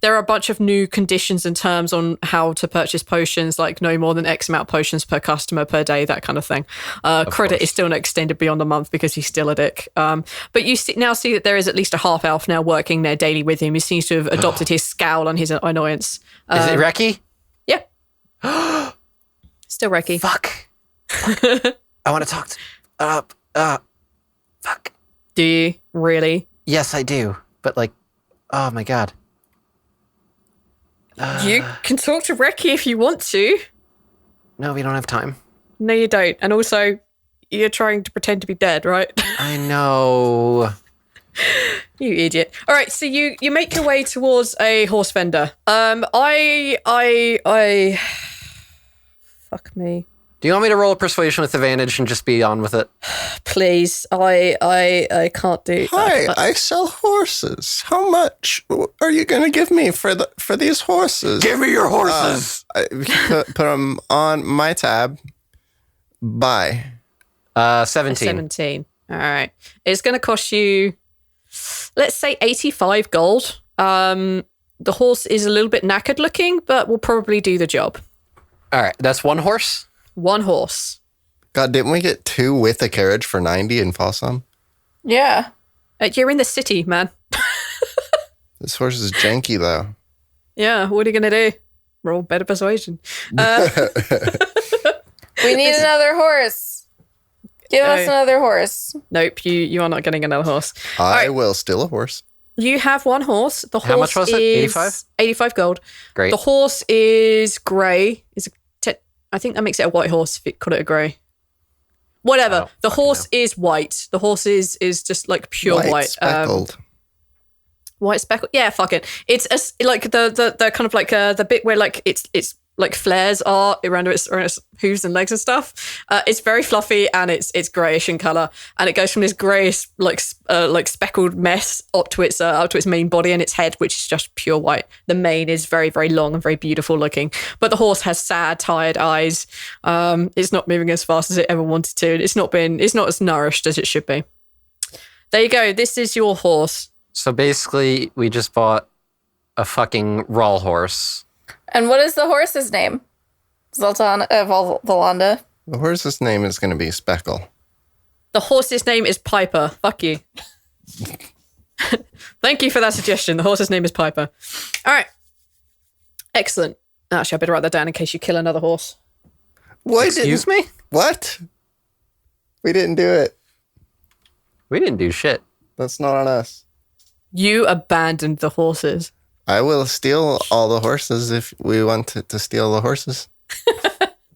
are a bunch of new conditions and terms on how to purchase potions, like no more than X amount of potions per customer per day, that kind of thing. Credit is still not extended beyond a month because he's still a dick. But you now see that there is at least a half elf now working there daily with him. He seems to have adopted his scowl and his annoyance. Is it Reki? Yeah. Still Reki. Fuck. I want to talk fuck. Do you? Really? Yes, I do. But like, oh my God. You can talk to Reki if you want to. No, we don't have time. No, you don't. And also, you're trying to pretend to be dead, right? I know. You idiot. All right, so you make your way towards a horse vendor. Fuck me. Do you want me to roll a persuasion with advantage and just be on with it? Please, I can't do. Hi, I sell horses. How much are you going to give me for these horses? Give me your horses. Put them on my tab. Buy. 17. 17. All right. It's going to cost you, let's say, 85 gold. The horse is a little bit knackered looking, but will probably do the job. All right. That's 1 horse? 1 horse. God, didn't we get 2 with a carriage for 90 in Fossum? Yeah. You're in the city, man. This horse is janky, though. Yeah, what are you going to do? Roll better persuasion. We need another horse. Give us another horse. Nope, you are not getting another horse. I will steal a horse. You have one horse. The horse How much was it? 85? 85 gold. Great. The horse is grey. I think that makes it a white horse if you call it a grey. Whatever. The horse is white. The horse is just like pure white. Speckled. White speckled. Yeah, fuck it. It's like the kind of like the bit where like it's like flares are around its hooves and legs and stuff. It's very fluffy and it's greyish in colour, and it goes from this greyish like speckled mess up to its main body and its head, which is just pure white. The mane is very, very long and very beautiful looking, but the horse has sad, tired eyes. It's not moving as fast as it ever wanted to. It's not as nourished as it should be. There you go. This is your horse. So basically, we just bought a fucking Rhal horse. And what is the horse's name? Zaltanna, Valanda. The horse's name is going to be Speckle. The horse's name is Piper. Fuck you. Thank you for that suggestion. The horse's name is Piper. All right. Excellent. Actually, I better write that down in case you kill another horse. Excuse me? What? We didn't do it. We didn't do shit. That's not on us. You abandoned the horses. I will steal all the horses if we want to steal the horses.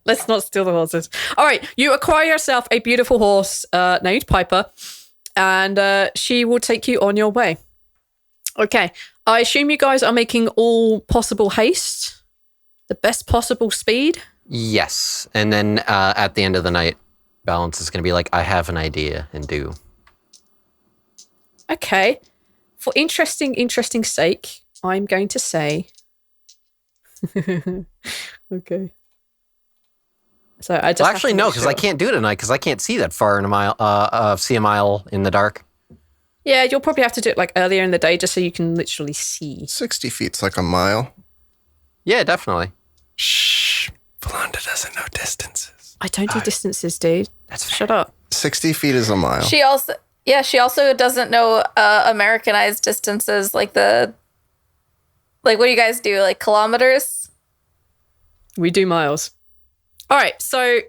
Let's not steal the horses. All right. You acquire yourself a beautiful horse named Piper, and she will take you on your way. Okay. I assume you guys are making all possible haste, the best possible speed. Yes. And then at the end of the night, Balance is going to be like, I have an idea, and do. Okay. For interesting sake, I'm going to say... Okay. So I just Well, actually, no, because I can't do it at night, because I can't see that far in a mile, see a mile in the dark. Yeah, you'll probably have to do it like earlier in the day just so you can literally see. 60 feet's like a mile. Yeah, definitely. Shh. Valanda doesn't know distances. I don't do distances, dude. That's Shut up. 60 feet is a mile. She also doesn't know Americanized distances, like what do you guys do? Like kilometers? We do miles. All right, so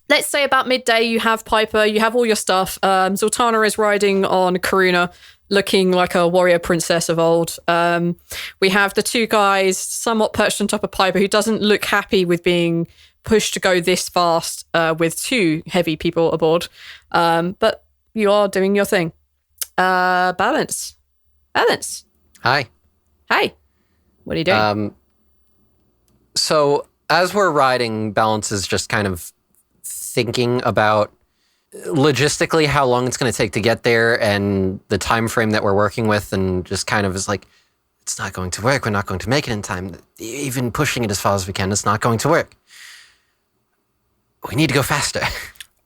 let's say about midday you have Piper, you have all your stuff. Zaltanna is riding on Karuna, looking like a warrior princess of old. We have the two guys somewhat perched on top of Piper, who doesn't look happy with being pushed to go this fast with two heavy people aboard. But you are doing your thing. Balance. Hi. Hi. What are you doing? So as we're riding, Balance is just kind of thinking about logistically how long it's going to take to get there and the time frame that we're working with, and just kind of is like, it's not going to work. We're not going to make it in time. Even pushing it as far as we can, it's not going to work. We need to go faster.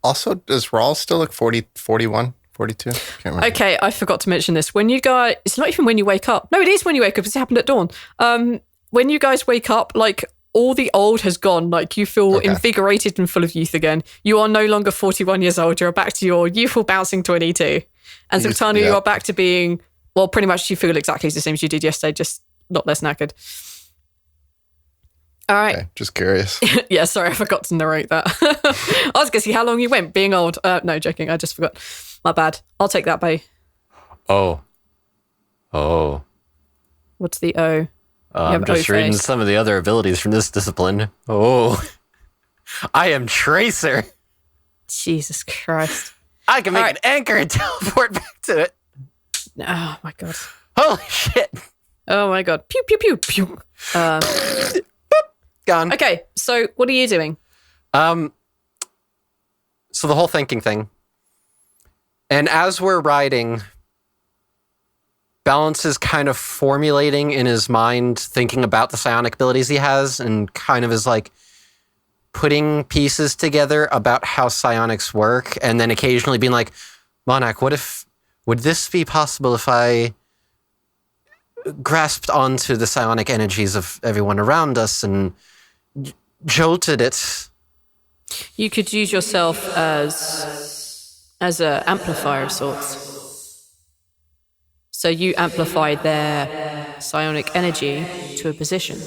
Also, does Rhal still look 40, 41, 42? Can't remember. Okay, I forgot to mention this. When you guys, it's not even when you wake up. No, it is when you wake up because it happened at dawn. When you guys wake up, like all the old has gone. Like you feel invigorated and full of youth again. You are no longer 41 years old. You're back to your youthful bouncing 22. And Zaltanna, you are back to being, well, pretty much you feel exactly the same as you did yesterday, just not less knackered. All right. Okay, just curious. Yeah, sorry, I forgot to narrate that. I was going to see how long you went being old. No, joking. I just forgot. My bad. I'll take that, bae. Oh. What's the O? I'm just reading some of the other abilities from this discipline. Oh. I am Tracer. Jesus Christ. I can make an anchor and teleport back to it. Oh, my God. Holy shit. Oh, my God. Pew, pew, pew, pew. Gone. Okay, so what are you doing? So the whole thinking thing. And as we're riding, Balance is kind of formulating in his mind, thinking about the psionic abilities he has, and kind of is like putting pieces together about how psionics work, and then occasionally being like, Monarch, would this be possible if I grasped onto the psionic energies of everyone around us and jolted it? You could use yourself as an amplifier of sorts. So you amplify their psionic energy to a position.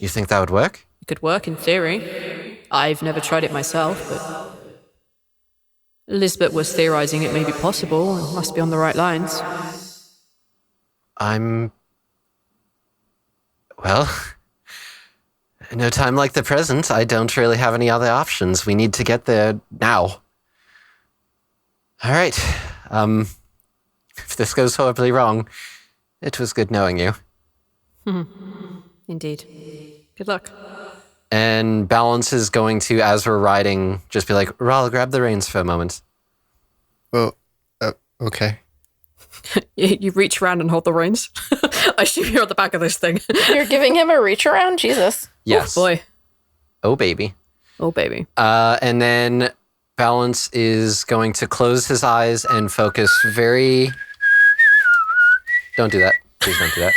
You think that would work? It could work in theory. I've never tried it myself, but Elizabeth was theorizing it may be possible. It must be on the right lines. Well, no time like the present. I don't really have any other options. We need to get there now. All right. If this goes horribly wrong, it was good knowing you. Indeed. Good luck. And Balance is going to, as we're riding, just be like, Rhal, grab the reins for a moment. Well, okay. You reach around and hold the reins. I assume you're at the back of this thing. You're giving him a reach around? Jesus. Yes. Oh, boy. Oh, baby. Oh, baby. And then Balance is going to close his eyes and focus very... Don't do that. Please don't do that.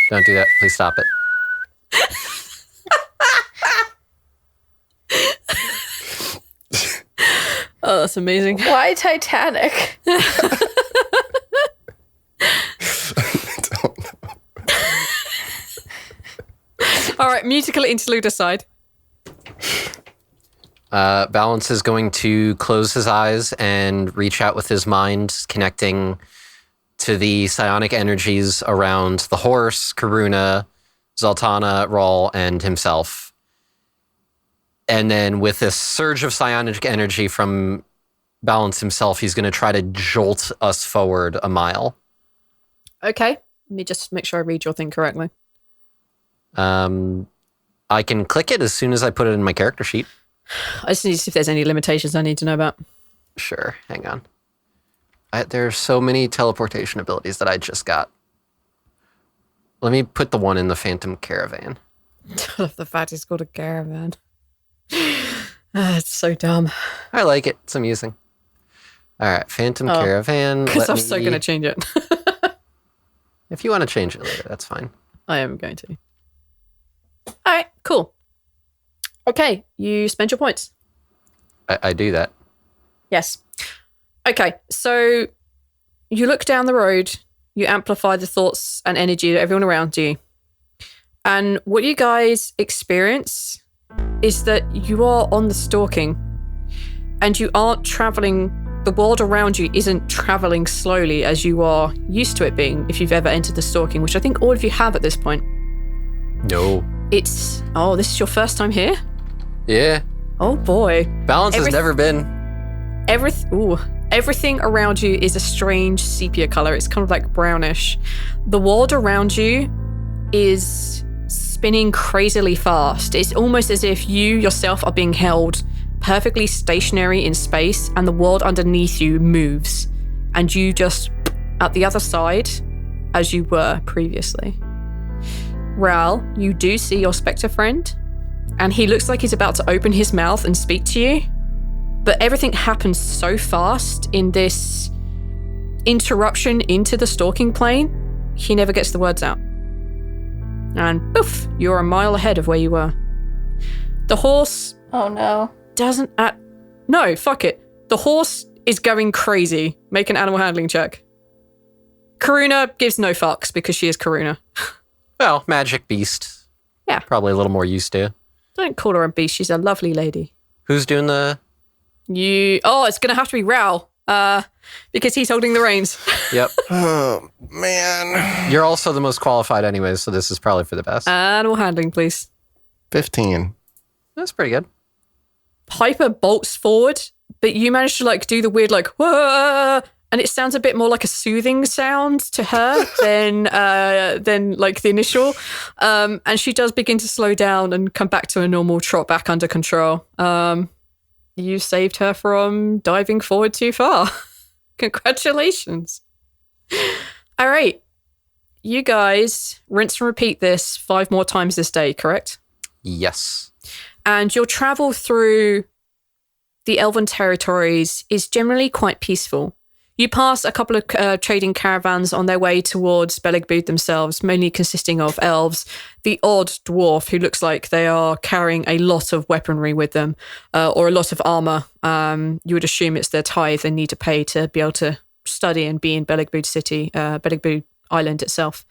Don't do that. Please stop it. Oh, that's amazing. Why Titanic? I don't know. All right, musical interlude aside. Balance is going to close his eyes and reach out with his mind, connecting to the psionic energies around the horse, Karuna, Zaltanna, Rhal, and himself. And then with this surge of psionic energy from Balance himself, he's going to try to jolt us forward a mile. Okay. Let me just make sure I read your thing correctly. I can click it as soon as I put it in my character sheet. I just need to see if there's any limitations I need to know about. Sure, hang on. There are so many teleportation abilities that I just got. Let me put the one in the Phantom Caravan. I love the fact it's called a caravan. It's so dumb. I like it. It's amusing. All right, Phantom Caravan. Because I'm so going to change it. If you want to change it later, that's fine. I am going to. All right, cool. Okay, you spend your points. I do that. Yes. Okay, so you look down the road, you amplify the thoughts and energy of everyone around you. And what you guys experience is that you are on the stalking and you aren't traveling, the world around you isn't traveling slowly as you are used to it being if you've ever entered the stalking, which I think all of you have at this point. No. This is your first time here? Yeah. Oh boy. Balance has never been. Everything around you is a strange sepia color. It's kind of like brownish. The world around you is spinning crazily fast. It's almost as if you yourself are being held perfectly stationary in space and the world underneath you moves and you just at the other side as you were previously. Rhal, you do see your Spectre friend and he looks like he's about to open his mouth and speak to you, but everything happens so fast in this interruption into the stalking plane, he never gets the words out. And poof, you're a mile ahead of where you were. The horse... Oh no. Doesn't... No, fuck it. The horse is going crazy. Make an animal handling check. Karuna gives no fucks because she is Karuna. Well, magic beast. Yeah. Probably a little more used to. Don't call her a beast. She's a lovely lady. Who's doing the... It's going to have to be Rhal. Because he's holding the reins. Yep. Oh, man. You're also the most qualified anyways, so this is probably for the best. Animal handling, please. 15. That's pretty good. Piper bolts forward, but you manage to do the weird whoa, and it sounds a bit more like a soothing sound to her than the initial. And she does begin to slow down and come back to a normal trot back under control. You saved her from diving forward too far. Congratulations. All right. You guys rinse and repeat this 5 more times this day, correct? Yes. And your travel through the Elven territories is generally quite peaceful. You pass a couple of trading caravans on their way towards Blighthouse themselves, mainly consisting of elves, the odd dwarf who looks like they are carrying a lot of weaponry with them, or a lot of armor. You would assume it's their tithe they need to pay to be able to study and be in Blighthouse Island itself.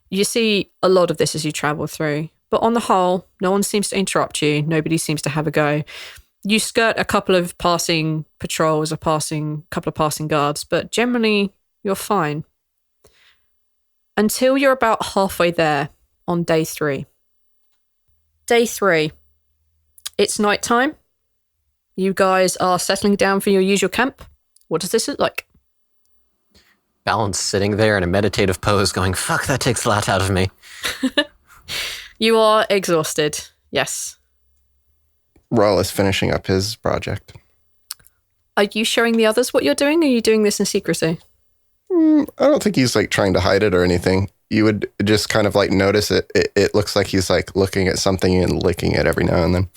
You see a lot of this as you travel through, but on the whole, no one seems to interrupt you. Nobody seems to have a go. You skirt a couple of passing patrols, couple of passing guards, but generally you're fine. Until you're about halfway there on day 3. Day 3. It's nighttime. You guys are settling down for your usual camp. What does this look like? Balance sitting there in a meditative pose going, fuck, that takes a lot out of me. You are exhausted. Yes. Rhal is finishing up his project. Are you showing the others what you're doing? Or are you doing this in secrecy? I don't think he's like trying to hide it or anything. You would just kind of like notice it. It looks like he's like looking at something and licking it every now and then.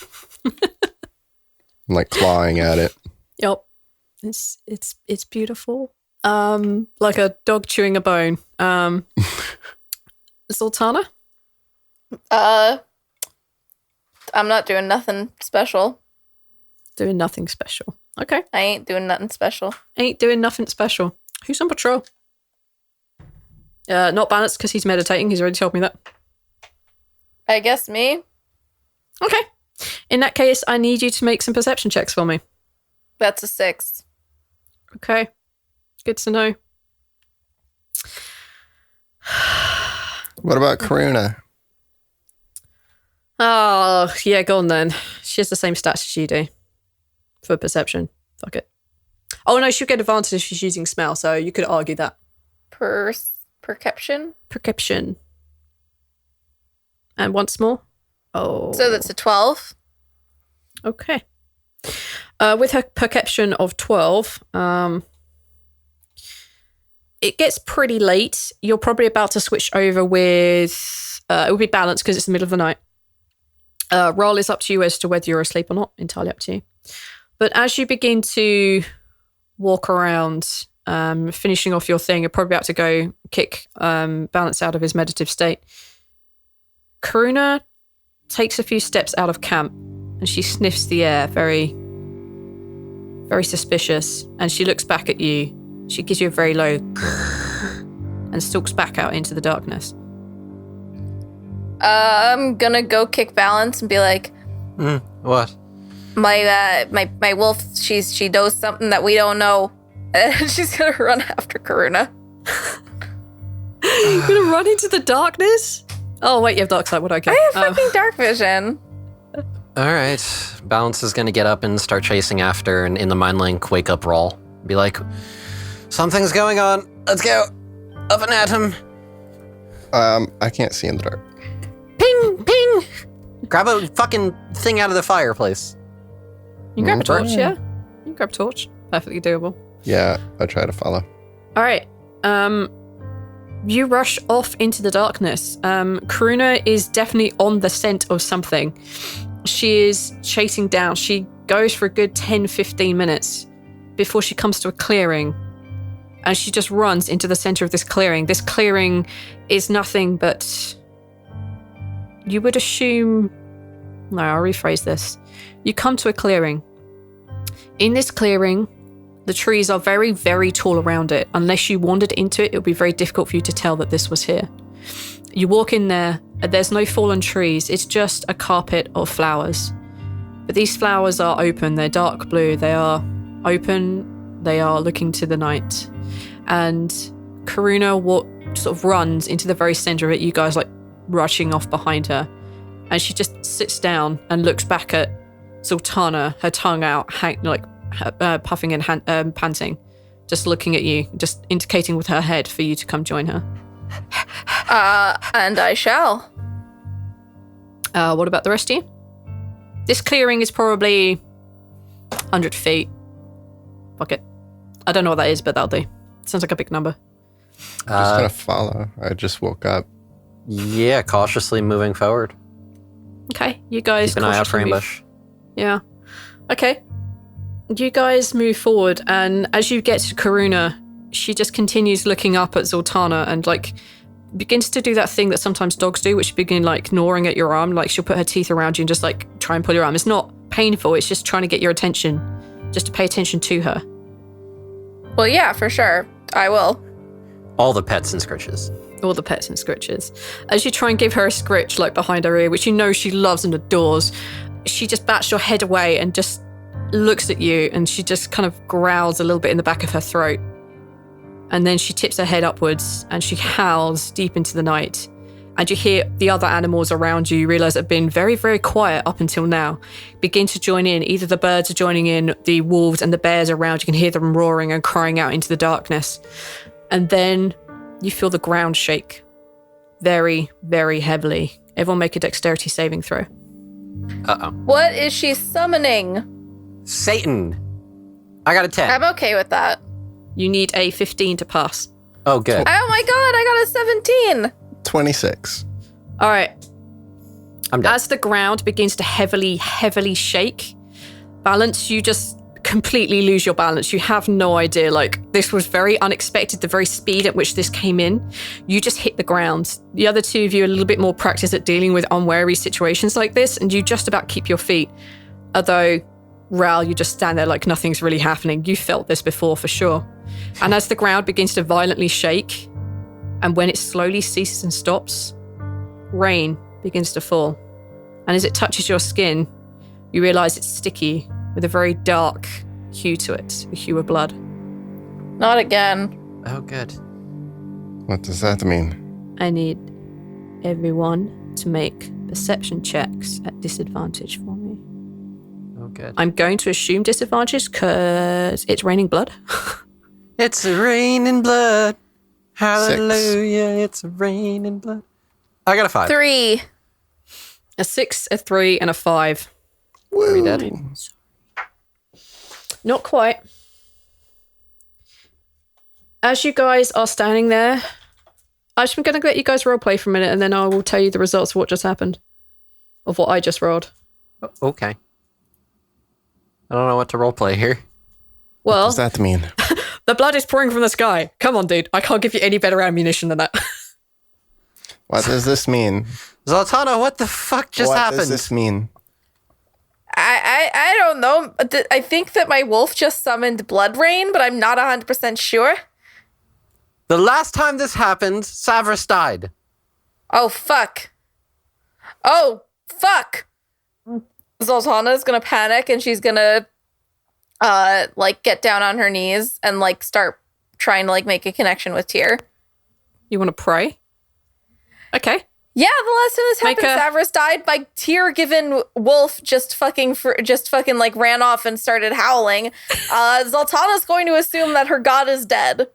And like clawing at it. Yep. It's beautiful. Like a dog chewing a bone. Zaltanna? I'm not doing nothing special. Doing nothing special. Okay. I ain't doing nothing special. Ain't doing nothing special. Who's on patrol? Not Balanced because he's meditating. He's already told me that. I guess me. Okay. In that case, I need you to make some perception checks for me. That's a 6. Okay. Good to know. What about Karuna? Oh, yeah, go on then. She has the same stats as you do for perception. Fuck it. Oh, no, she'll get advantage if she's using smell, so you could argue that. Perception? Perception. And once more. Oh. So that's a 12. Okay. With her perception of 12, it gets pretty late. You're probably about to switch over with... it will be Balanced because it's the middle of the night. Rhal is up to you as to whether you're asleep or not. Entirely up to you. But as you begin to walk around, finishing off your thing, you're probably about to go kick Balance out of his meditative state. Karuna takes a few steps out of camp and she sniffs the air, very, very suspicious. And she looks back at you. She gives you a very low and stalks back out into the darkness. I'm gonna go kick Balance and be like, What? my wolf, she knows something that we don't know. And she's gonna run after Karuna. You're gonna run into the darkness? Oh wait, you have dark sight. What okay? I have fucking dark vision. All right. Balance is going to get up and start chasing after, and in the mind link, wake up Rhal. Be like, something's going on. Let's go. Up and at him. I can't see in the dark. Ping, ping. Grab a fucking thing out of the fireplace. You can grab a torch, Okay. yeah. You can grab a torch. Perfectly doable. Yeah, I try to follow. All right. You rush off into the darkness. Karuna is definitely on the scent of something. She is chasing down. She goes for a good 10-15 minutes before she comes to a clearing. And she just runs into the center of this clearing. This clearing is nothing but... You would assume... No, I'll rephrase this. You come to a clearing. In this clearing, the trees are very, very tall around it. Unless you wandered into it, it would be very difficult for you to tell that this was here. You walk in there, there's no fallen trees. It's just a carpet of flowers. But these flowers are open. They're dark blue. They are open. They are looking to the night. And Karuna sort of runs into the very center of it. You guys like rushing off behind her. And she just sits down and looks back at Zaltanna, her tongue out, puffing and panting, just looking at you, just indicating with her head for you to come join her. And I shall. What about the rest of you? This clearing is probably 100 feet. Fuck it. I don't know what that is, but that'll do. Sounds like a big number. Just gonna follow. I just woke up. Yeah, cautiously moving forward. Okay, you guys... Keep an eye out for cautiously move. ambush. Yeah. Okay. You guys move forward, and as you get to Karuna, she just continues looking up at Zaltanna and like begins to do that thing that sometimes dogs do, which begin like gnawing at your arm. Like she'll put her teeth around you and just like try and pull your arm. It's not painful. It's just trying to get your attention, just to pay attention to her. Well, yeah, for sure. I will. All the pets and scritches. All the pets and scritches. As you try and give her a scritch like behind her ear, which you know she loves and adores, she just bats your head away and just looks at you, and she just kind of growls a little bit in the back of her throat. And then she tips her head upwards and she howls deep into the night. And you hear the other animals around you realize have been very, very quiet up until now, begin to join in. Either the birds are joining in, the wolves and the bears around, you can hear them roaring and crying out into the darkness. And then you feel the ground shake very, very heavily. Everyone make a dexterity saving throw. Uh-oh. What is she summoning? Satan. I got a 10. I'm okay with that. You need a 15 to pass. Oh, good. Oh my god, I got a 17. 26. All right. I'm done. As the ground begins to heavily, heavily shake, balance, you just completely lose your balance. You have no idea. Like, this was very unexpected, the very speed at which this came in. You just hit the ground. The other two of you are a little bit more practiced at dealing with unwary situations like this, and you just about keep your feet. Although, Rhal, you just stand there like nothing's really happening. You felt this before for sure. And as the ground begins to violently shake, and when it slowly ceases and stops, rain begins to fall. And as it touches your skin, you realize it's sticky with a very dark hue to it, the hue of blood. Not again. Oh, good. What does that mean? I need everyone to make perception checks at disadvantage for me. Oh, good. I'm going to assume disadvantage because it's raining blood. It's a raining blood. Hallelujah, it's a raining blood. I got a 5. 3. A 6, a 3, and a 5. Are we dead? Not quite. As you guys are standing there, I'm just going to let you guys roleplay for a minute, and then I will tell you the results of what just happened, of what I just rolled. Okay. I don't know what to roleplay here. What Well, does that mean? the blood is pouring from the sky. Come on, dude. I can't give you any better ammunition than that. What does this mean? Zaltanna, what the fuck just what happened? does this mean? I don't know. I think that my wolf just summoned blood rain, but I'm not 100% sure. The last time this happened, Savras died. Oh, fuck. Oh, fuck. Zaltanna's gonna panic and she's gonna, get down on her knees and, start trying to, make a connection with Tyr. You want to pray? Okay. Yeah, the last time this happened, Savras died by tear-given wolf just fucking ran off and started howling. Zaltanna's going to assume that her god is dead.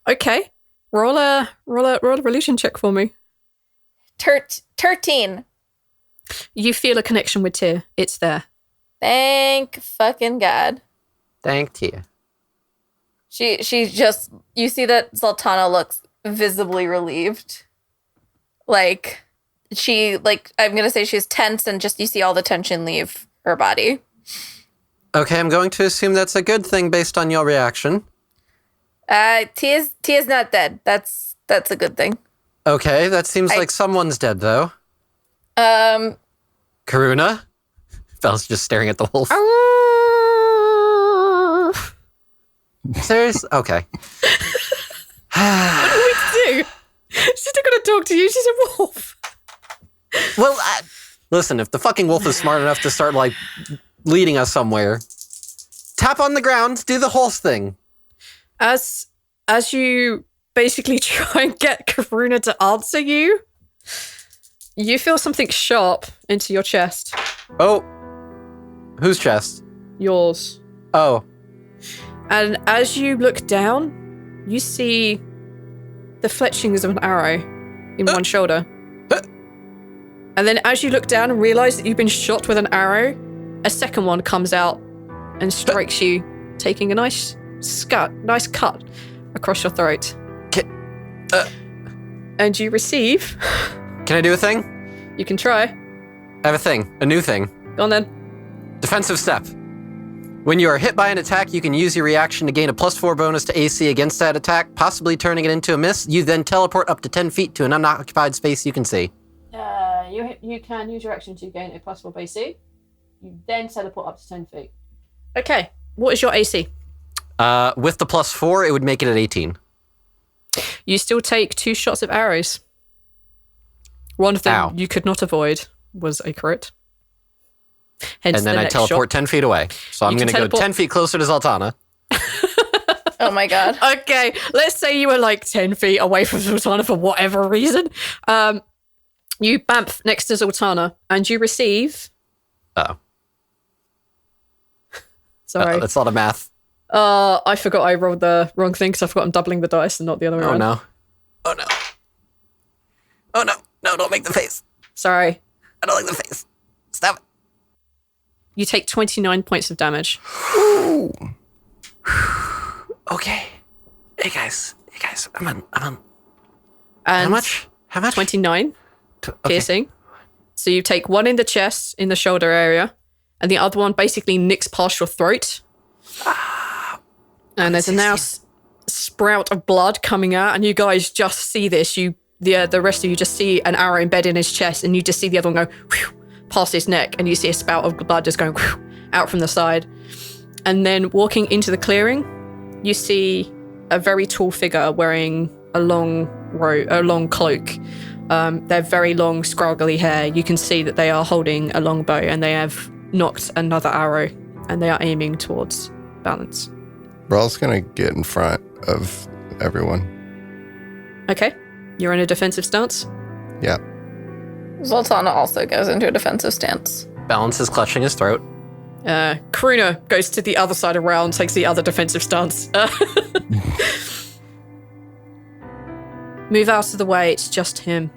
Okay. Roll a religion check for me. 13. You feel a connection with Tyr. It's there. Thank fucking God. Thank you. She just, you see that Zaltanna looks visibly relieved. I'm gonna say she's tense and just you see all the tension leave her body. Okay, I'm going to assume that's a good thing based on your reaction. Tia's not dead. That's a good thing. Okay, that seems like someone's dead, though. Karuna? Belle's just staring at the wolf. Serious? Okay. What do we do? She's not going to talk to you. She's a wolf. Well, listen, if the fucking wolf is smart enough to start, leading us somewhere, tap on the ground, do the horse thing. As you basically try and get Karuna to answer you, you feel something sharp into your chest. Oh. Whose chest? Yours. Oh. And as you look down, you see the fletchings of an arrow in one shoulder. And then as you look down and realize that you've been shot with an arrow, a second one comes out and strikes you, taking a nice cut across your throat. And you receive... Can I do a thing? You can try. I have a thing. A new thing. Go on then. Defensive step. When you are hit by an attack, you can use your reaction to gain a +4 bonus to AC against that attack, possibly turning it into a miss. You then teleport up to 10 feet to an unoccupied space you can see. You can use your action to gain a +4 AC. You then teleport up to 10 feet. Okay. What is your AC? With the +4, it would make it at 18. You still take 2 shots of arrows. One of them Ow. you could not avoid was a crit. Hence And then the I next teleport shot. 10 feet away. So I'm You going can to go teleport- 10 feet closer to Zaltanna. Oh my god. Okay, let's say you were like 10 feet away from Zaltanna for whatever reason. You bamf next to Zaltanna and you receive... Oh. Sorry. That's a lot of math. I forgot I rolled the wrong thing because I forgot I'm doubling the dice and not the other way Oh, around. no. Oh, no. Oh, no. No, don't make the face. Sorry. I don't like the face. Stop it. You take 29 points of damage. Okay. Hey, guys. I'm on. And How much? 29 Okay. piercing. So you take 1 in the chest, in the shoulder area, and the other one basically nicks past your throat. And there's a now sprout of blood coming out, and you guys just see this. The rest of you just see an arrow embed in his chest, and you just see the other one go whew, past his neck, and you see a spout of blood just going whew, out from the side. And then walking into the clearing, you see a very tall figure wearing a long cloak. They're very long, scraggly hair. You can see that they are holding a longbow, and they have knocked another arrow, and they are aiming towards Balance. Rhal's gonna get in front of everyone. Okay, you're in a defensive stance. Yeah. Zaltanna also goes into a defensive stance. Balance is clutching his throat. Karuna goes to the other side of Rhal and takes the other defensive stance. Move out of the way, it's just him.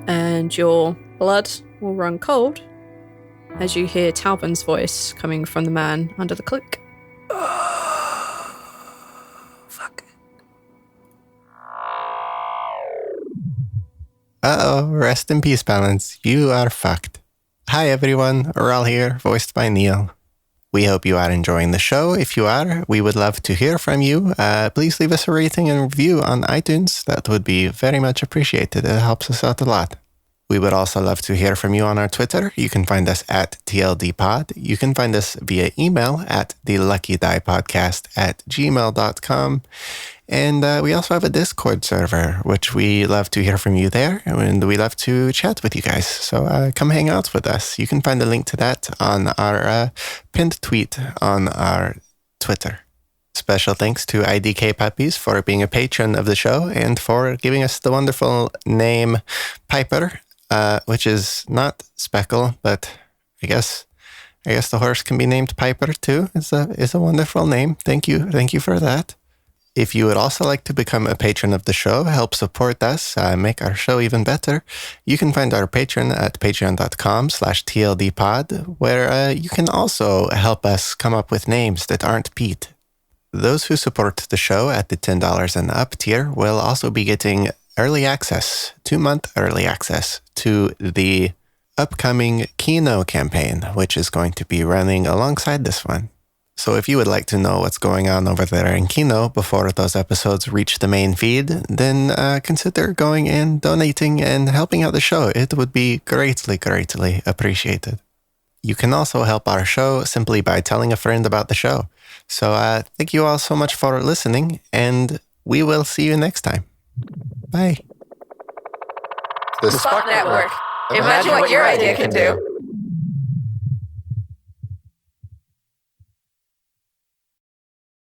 And your blood will run cold as you hear Talbin's voice coming from the man under the cloak. Fuck. Uh-oh, rest in peace, Balance. You are fucked. Hi, everyone. Rhal here, voiced by Neil. We hope you are enjoying the show. If you are, we would love to hear from you. Please leave us a rating and review on iTunes. That would be very much appreciated. It helps us out a lot. We would also love to hear from you on our Twitter. You can find us at TLDpod. You can find us via email at theluckydiepodcast@gmail.com. And we also have a Discord server, which we love to hear from you there. And we love to chat with you guys. So come hang out with us. You can find a link to that on our pinned tweet on our Twitter. Special thanks to IDK Puppies for being a patron of the show and for giving us the wonderful name Piper, which is not Speckle, but I guess the horse can be named Piper too. It's a wonderful name. Thank you for that. If you would also like to become a patron of the show, help support us, make our show even better, you can find our patron at patreon.com/tldpod, where you can also help us come up with names that aren't Pete. Those who support the show at the $10 and up tier will also be getting early access, 2-month early access to the upcoming Kino campaign, which is going to be running alongside this one. So if you would like to know what's going on over there in Kino before those episodes reach the main feed, then consider going in, donating, and helping out the show. It would be greatly, greatly appreciated. You can also help our show simply by telling a friend about the show. So thank you all so much for listening, and we will see you next time. Bye. The Fuck Network. Imagine what your idea can do.